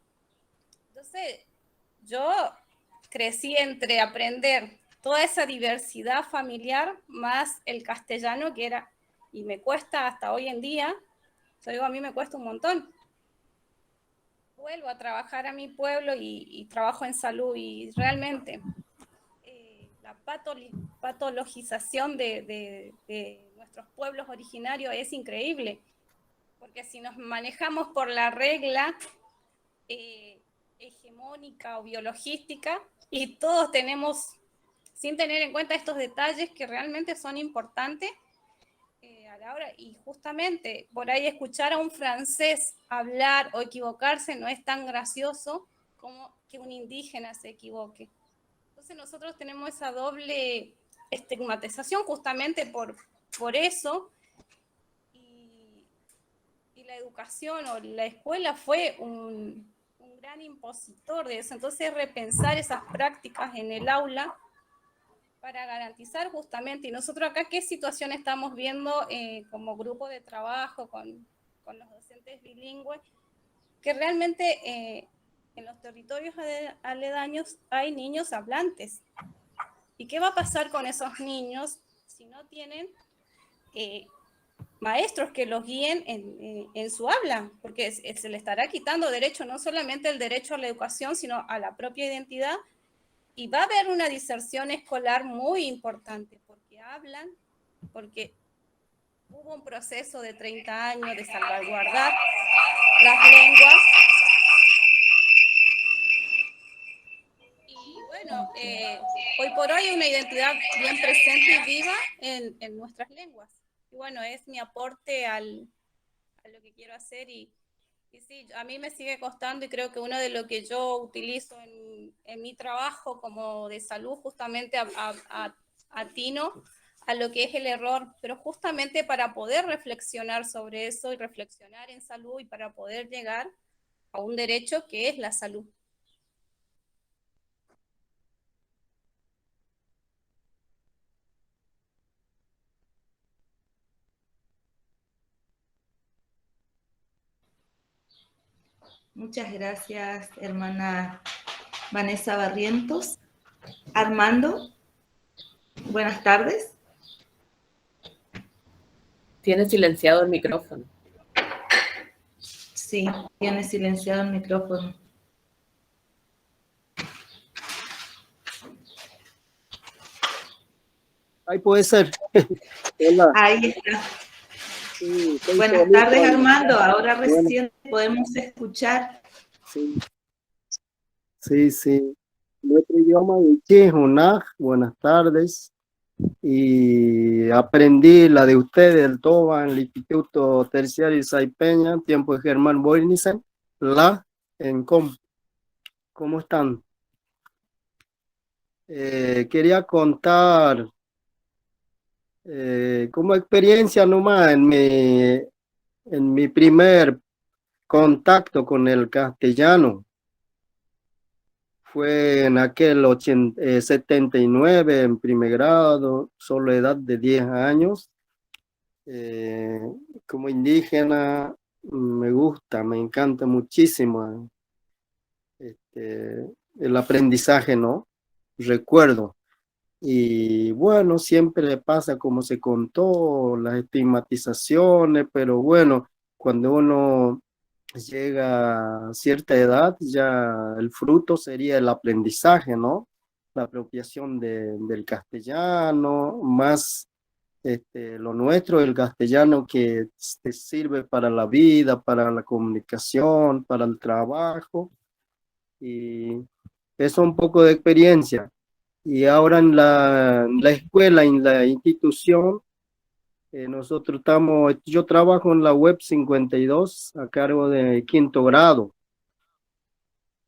Entonces yo crecí entre aprender toda esa diversidad familiar más el castellano que era, y me cuesta hasta hoy en día, yo digo, a mí me cuesta un montón. Vuelvo a trabajar a mi pueblo y trabajo en salud y realmente la patologización de nuestros pueblos originarios es increíble, porque si nos manejamos por la regla hegemónica o biologística y todos tenemos, sin tener en cuenta estos detalles que realmente son importantes a la hora, y justamente por ahí escuchar a un francés hablar o equivocarse no es tan gracioso como que un indígena se equivoque. Entonces nosotros tenemos esa doble estigmatización justamente por eso, y la educación o la escuela fue un gran impositor de eso. Entonces repensar esas prácticas en el aula para garantizar justamente, y nosotros acá qué situación estamos viendo como grupo de trabajo con los docentes bilingües, que realmente en los territorios aledaños hay niños hablantes. ¿Y qué va a pasar con esos niños si no tienen maestros que los guíen en su habla? Porque se le estará quitando derecho, no solamente el derecho a la educación, sino a la propia identidad, y va a haber una diserción escolar muy importante, porque hubo un proceso de 30 años de salvaguardar las lenguas. Y bueno, hoy por hoy una identidad bien presente y viva en nuestras lenguas. Y bueno, es mi aporte a lo que quiero hacer y sí, a mí me sigue costando y creo que uno de lo que yo utilizo en mi trabajo como de salud justamente atino a lo que es el error, pero justamente para poder reflexionar sobre eso y reflexionar en salud y para poder llegar a un derecho que es la salud. Muchas gracias, hermana Vanessa Barrientos. Armando, buenas tardes. Tiene silenciado el micrófono. Sí, tiene silenciado el micrófono. Ahí puede ser. Hola. Ahí está. Sí, buenas tardes, Armando. Ahora recién podemos escuchar. Sí. Sí. Nuestro idioma wichí es Unaj. Buenas tardes. Y aprendí la de ustedes, el TOBA, en el Instituto Terciario Saipeña, en tiempo de Germán Boynissen, en COM. ¿Cómo están? Quería contar como experiencia nomás en mi primer contacto con el castellano. Fue en aquel 79, en primer grado, solo edad de 10 años. Como indígena me encanta muchísimo el aprendizaje, ¿no? Recuerdo. Y bueno, siempre le pasa como se contó, las estigmatizaciones, pero bueno, cuando uno llega a cierta edad, ya el fruto sería el aprendizaje, ¿no? La apropiación del castellano, más lo nuestro, el castellano que te sirve para la vida, para la comunicación, para el trabajo. Y eso un poco de experiencia. Y ahora en la escuela, en la institución, yo trabajo en la web 52 a cargo de quinto grado.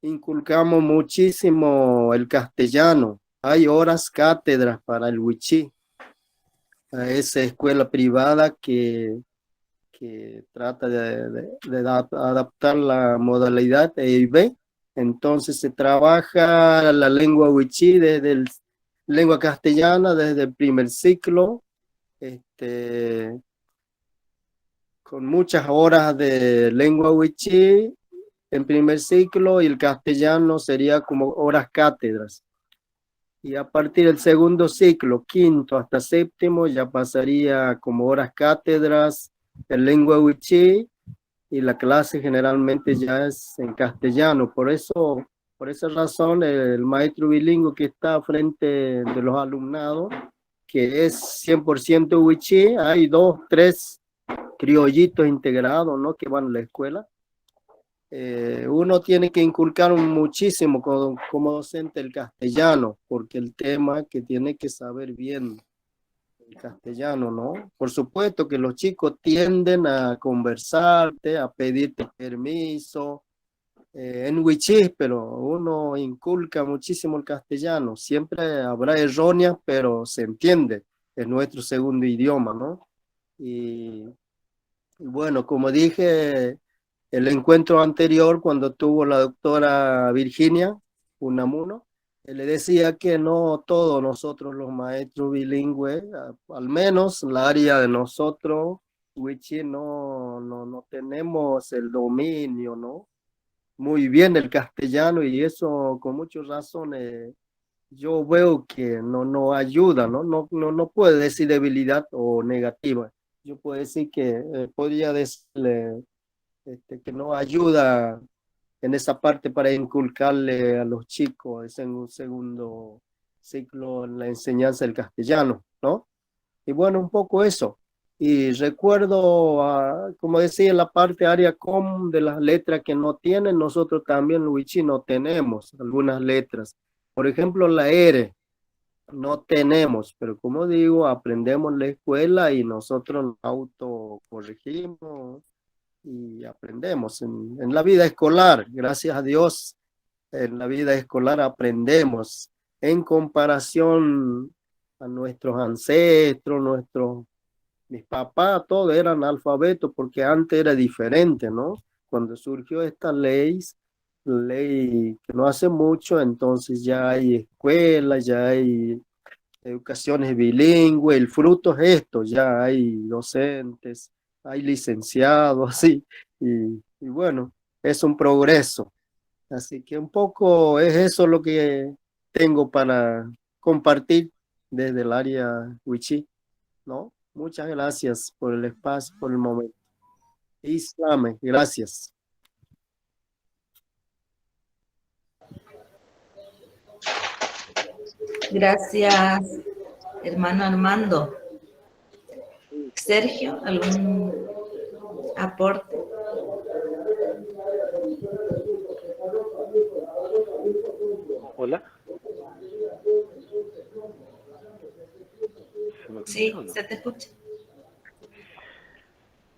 Inculcamos muchísimo el castellano. Hay horas cátedras para el wichí. A esa escuela privada que trata de adaptar la modalidad EIB. Entonces se trabaja la lengua wichí lengua castellana desde el primer ciclo, con muchas horas de lengua wichí en primer ciclo, y el castellano sería como horas cátedras. Y a partir del segundo ciclo, quinto hasta séptimo, ya pasaría como horas cátedras en lengua wichí, y la clase generalmente ya es en castellano. Por esa razón, el maestro bilingüe que está frente de los alumnados, que es 100% wichí, hay 2, 3 criollitos integrados, ¿no?, que van a la escuela. Uno tiene que inculcar muchísimo como docente el castellano, porque el tema que tiene que saber bien el castellano, ¿no? Por supuesto que los chicos tienden a conversarte, a pedirte permiso en wichí, pero uno inculca muchísimo el castellano. Siempre habrá erróneas, pero se entiende, es nuestro segundo idioma, ¿no? Y bueno, como dije, el encuentro anterior, cuando tuvo la doctora Virginia Unamuno, le decía que no todos nosotros los maestros bilingües, al menos la área de nosotros, wichí, no tenemos el dominio, ¿no? Muy bien el castellano, y eso con muchas razones yo veo que no ayuda, ¿no? No puede decir debilidad o negativa. Yo puedo decir que podría decirle que no ayuda en esa parte para inculcarle a los chicos en un segundo ciclo en la enseñanza del castellano, ¿no? Y bueno, un poco eso. Y recuerdo, como decía, la parte área com de las letras que no tienen, nosotros también en Wichí no tenemos algunas letras. Por ejemplo, la R no tenemos, pero como digo, aprendemos en la escuela y nosotros nos autocorregimos y aprendemos en la vida escolar, gracias a Dios, en la vida escolar aprendemos en comparación a nuestros ancestros, mis papás, todos eran alfabetos porque antes era diferente, ¿no? Cuando surgió esta ley que no hace mucho, entonces ya hay escuelas, ya hay educaciones bilingües, el fruto es esto, ya hay docentes, hay licenciados, sí, y bueno, es un progreso. Así que un poco es eso lo que tengo para compartir desde el área Wichí, ¿no? Muchas gracias por el espacio, por el momento. Islam, gracias. Gracias, hermano Armando. Sergio, ¿algún aporte? Hola. Sí, se te escucha.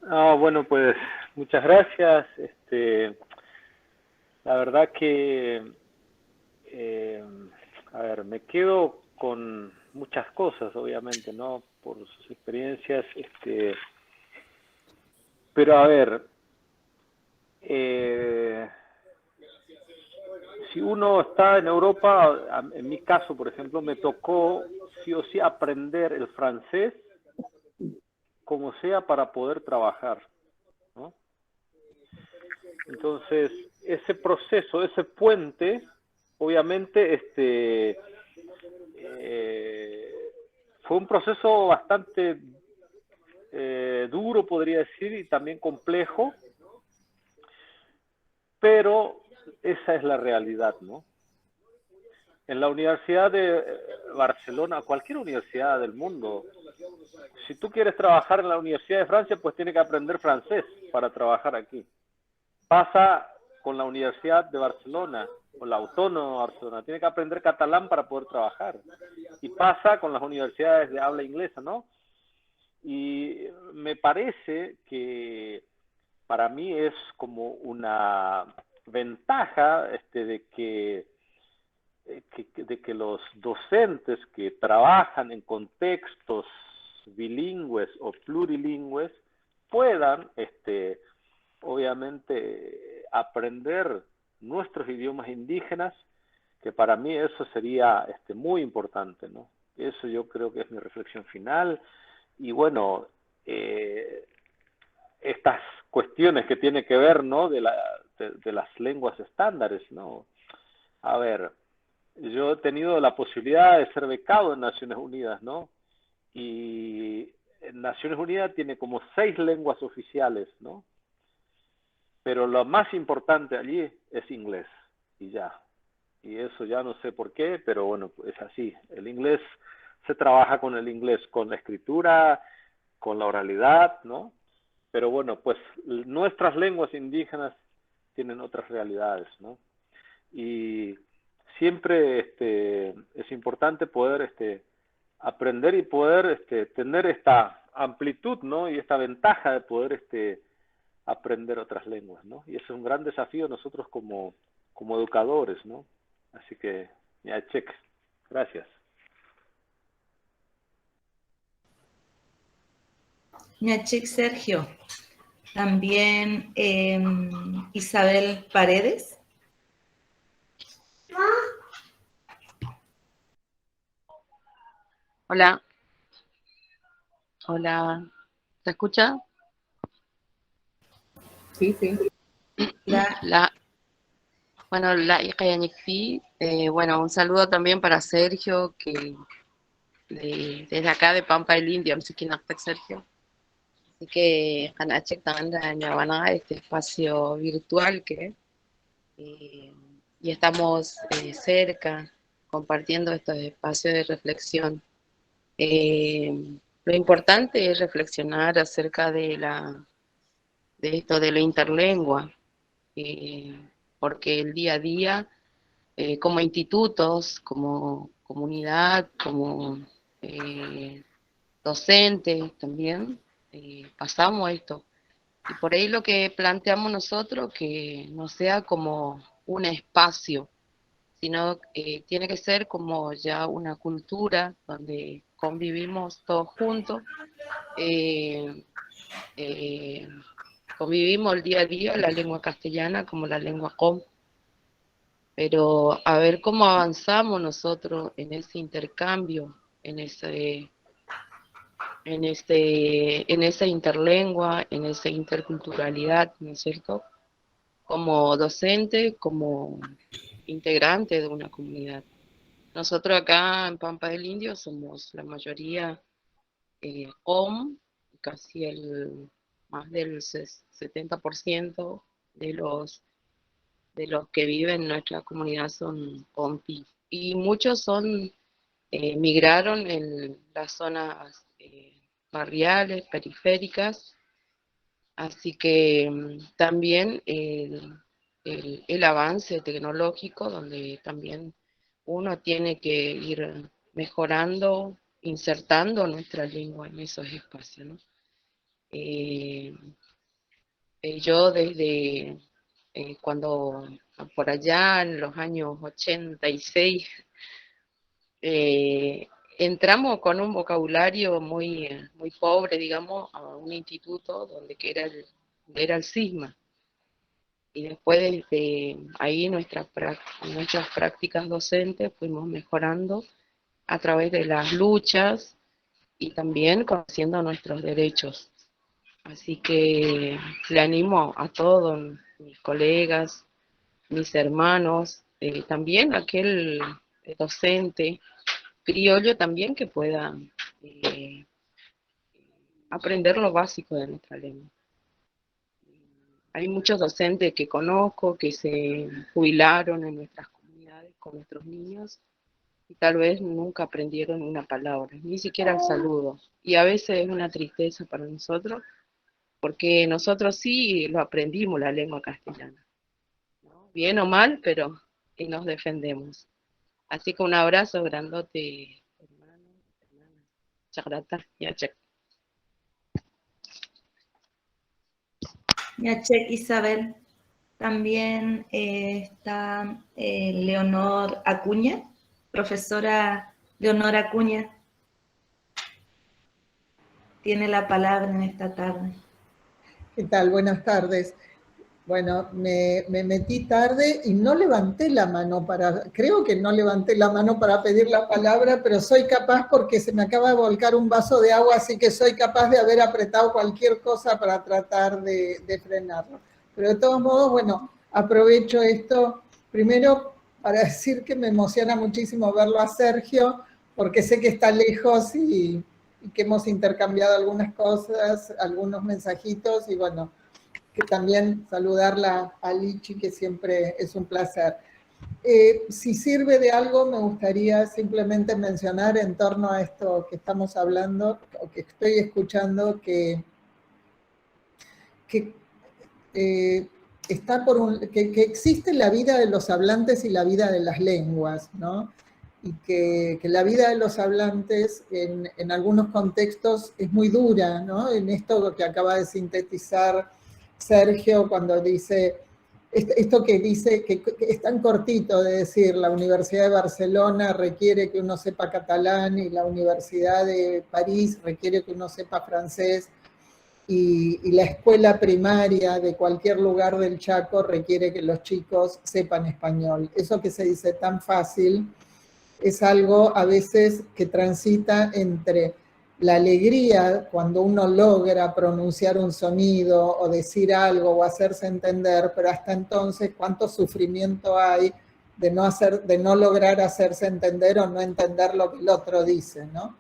Bueno, pues muchas gracias. La verdad que, a ver, me quedo con muchas cosas, obviamente, ¿no? Por sus experiencias, pero a ver, si uno está en Europa, en mi caso, por ejemplo, me tocó sí o sí aprender el francés como sea para poder trabajar, ¿no? Entonces, ese proceso, ese puente, obviamente, fue un proceso bastante duro, podría decir, y también complejo, pero esa es la realidad, ¿no? En la Universidad de Barcelona, cualquier universidad del mundo, si tú quieres trabajar en la Universidad de Francia, pues tienes que aprender francés para trabajar aquí. Pasa con la Universidad de Barcelona, o la Autónoma de Barcelona, tiene que aprender catalán para poder trabajar. Y pasa con las universidades de habla inglesa, ¿no? Y me parece que para mí es como una ventaja de que los docentes que trabajan en contextos bilingües o plurilingües puedan, obviamente, aprender nuestros idiomas indígenas, que para mí eso sería muy importante, ¿no? Eso yo creo que es mi reflexión final. Y bueno, estas cuestiones que tienen que ver, ¿no? de las lenguas estándares, ¿no? A ver, yo he tenido la posibilidad de ser becado en Naciones Unidas, ¿no? Y Naciones Unidas tiene como 6 lenguas oficiales, ¿no? Pero lo más importante allí es inglés, y ya. Y eso ya no sé por qué, pero bueno, es así. El inglés, se trabaja con el inglés, con la escritura, con la oralidad, ¿no? Pero bueno, pues nuestras lenguas indígenas tienen otras realidades, ¿no? Y siempre es importante poder aprender y poder tener esta amplitud, ¿no? Y esta ventaja de poder aprender otras lenguas, ¿no? Y ese es un gran desafío nosotros como educadores, ¿no? Así que, ya, check. Gracias. Ñachik Sergio. También Isabel Paredes. Hola. Hola. ¿Se escucha? Sí, sí. Bueno, la hija de bueno, un saludo también para Sergio, que desde acá de Pampa del Indio, no sé quién es Sergio. Así que Hanachek también van a este espacio virtual que y estamos cerca, compartiendo estos espacios de reflexión. Lo importante es reflexionar acerca de esto de la interlengua, porque el día a día, como institutos, como comunidad, como docentes también, pasamos esto. Y por ahí lo que planteamos nosotros, que no sea como un espacio, sino tiene que ser como ya una cultura donde convivimos todos juntos, convivimos el día a día la lengua castellana como la lengua com, pero a ver cómo avanzamos nosotros en ese intercambio, en esa interlengua, en esa interculturalidad, ¿no es cierto? Como docente, como integrante de una comunidad. Nosotros acá en Pampa del Indio somos la mayoría com, casi más del 70% de los que viven en nuestra comunidad son compi. Y muchos migraron en las zonas barriales, periféricas, así que también el avance tecnológico, donde también uno tiene que ir mejorando, insertando nuestra lengua en esos espacios, ¿no? Yo desde cuando por allá en los años 86 entramos con un vocabulario muy pobre, digamos, a un instituto donde que era el CISMA. Y después desde ahí nuestras prácticas docentes fuimos mejorando a través de las luchas y también conociendo nuestros derechos. Así que le animo a todos mis colegas, mis hermanos, también aquel docente criollo también que pueda aprender lo básico de nuestra lengua. Hay muchos docentes que conozco que se jubilaron en nuestras comunidades con nuestros niños y tal vez nunca aprendieron una palabra, ni siquiera el saludo. Y a veces es una tristeza para nosotros, porque nosotros sí lo aprendimos la lengua castellana, ¿no? Bien o mal, pero nos defendemos. Así que un abrazo grandote, hermano, hermana. Chagrata, Yachek. Yachek, Isabel. También está Leonor Acuña, profesora Leonor Acuña. Tiene la palabra en esta tarde. ¿Qué tal? Buenas tardes. Bueno, me metí tarde y no levanté la mano creo que no levanté la mano para pedir la palabra, pero soy capaz porque se me acaba de volcar un vaso de agua, así que soy capaz de haber apretado cualquier cosa para tratar de frenarlo. Pero de todos modos, bueno, aprovecho esto primero para decir que me emociona muchísimo verlo a Sergio, porque sé que está lejos y que hemos intercambiado algunas cosas, algunos mensajitos, y bueno, que también saludarla a Lichi, que siempre es un placer. Si sirve de algo, me gustaría simplemente mencionar en torno a esto que estamos hablando, o que estoy escuchando, que existe la vida de los hablantes y la vida de las lenguas, ¿no? Y que la vida de los hablantes en algunos contextos es muy dura, ¿no? En esto que acaba de sintetizar Sergio cuando dice, esto que dice, que es tan cortito de decir, la Universidad de Barcelona requiere que uno sepa catalán y la Universidad de París requiere que uno sepa francés y la escuela primaria de cualquier lugar del Chaco requiere que los chicos sepan español. Eso que se dice tan fácil es algo a veces que transita entre la alegría cuando uno logra pronunciar un sonido o decir algo o hacerse entender, pero hasta entonces cuánto sufrimiento hay de no lograr hacerse entender o no entender lo que el otro dice, ¿no?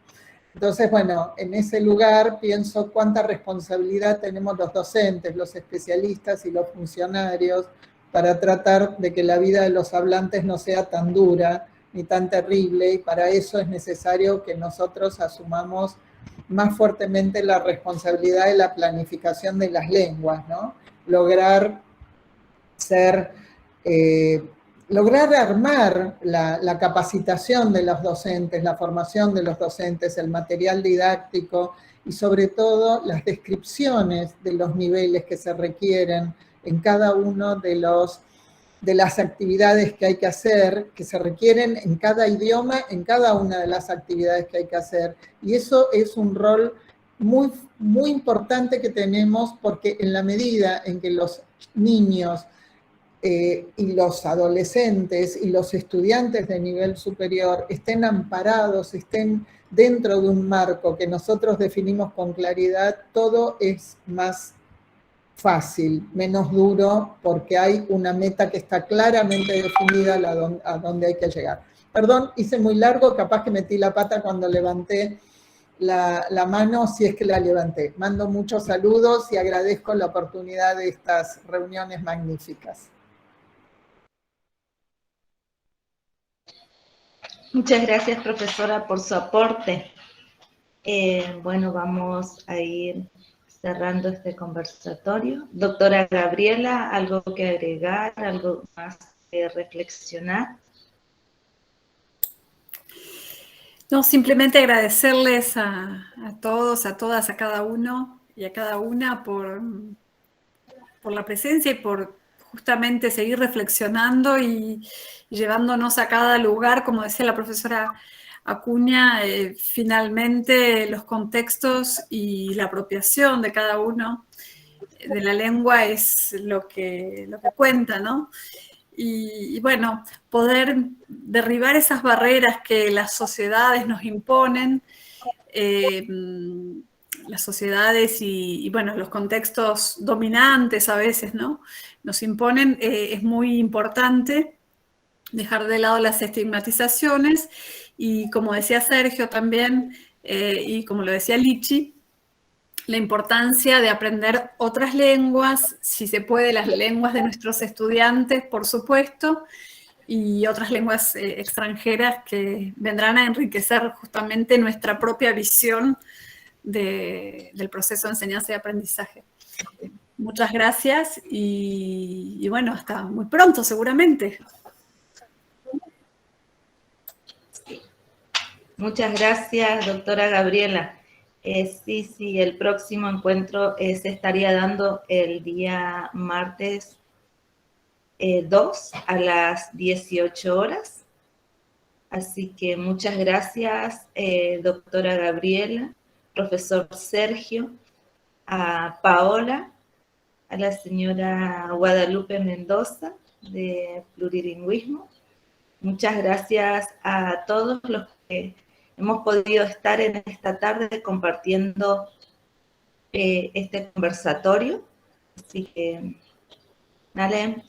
Entonces, bueno, en ese lugar pienso cuánta responsabilidad tenemos los docentes, los especialistas y los funcionarios para tratar de que la vida de los hablantes no sea tan dura ni tan terrible, y para eso es necesario que nosotros asumamos más fuertemente la responsabilidad de la planificación de las lenguas, ¿no? Lograr armar la capacitación de los docentes, la formación de los docentes, el material didáctico y sobre todo las descripciones de los niveles que se requieren en cada uno de las actividades que hay que hacer, que se requieren en cada idioma, en cada una de las actividades que hay que hacer. Y eso es un rol muy, muy importante que tenemos, porque en la medida en que los niños y los adolescentes y los estudiantes de nivel superior estén amparados, estén dentro de un marco que nosotros definimos con claridad, todo es más fácil, menos duro, porque hay una meta que está claramente definida a dónde hay que llegar. Perdón, hice muy largo, capaz que metí la pata cuando levanté la mano, si es que la levanté. Mando muchos saludos y agradezco la oportunidad de estas reuniones magníficas. Muchas gracias, profesora, por su aporte. Bueno, vamos a ir cerrando este conversatorio. Doctora Gabriela, ¿algo que agregar, algo más que reflexionar? No, simplemente agradecerles a todos, a todas, a cada uno y a cada una por la presencia y por justamente seguir reflexionando y llevándonos a cada lugar, como decía la profesora Acuña, finalmente los contextos y la apropiación de cada uno de la lengua es lo que cuenta, ¿no? Y bueno, poder derribar esas barreras que las sociedades nos imponen, las sociedades y bueno, los contextos dominantes a veces, ¿no? Nos imponen, es muy importante dejar de lado las estigmatizaciones y, como decía Sergio también, y como lo decía Lichi, la importancia de aprender otras lenguas, si se puede, las lenguas de nuestros estudiantes, por supuesto, y otras lenguas extranjeras que vendrán a enriquecer justamente nuestra propia visión del proceso de enseñanza y aprendizaje. Muchas gracias y bueno, hasta muy pronto seguramente. Muchas gracias, doctora Gabriela. Sí, el próximo encuentro se estaría dando el día martes 2 a las 18 horas. Así que muchas gracias, doctora Gabriela, profesor Sergio, a Paola, a la señora Guadalupe Mendoza de Plurilingüismo. Muchas gracias a todos los que hemos podido estar en esta tarde compartiendo este conversatorio. Así que, dale.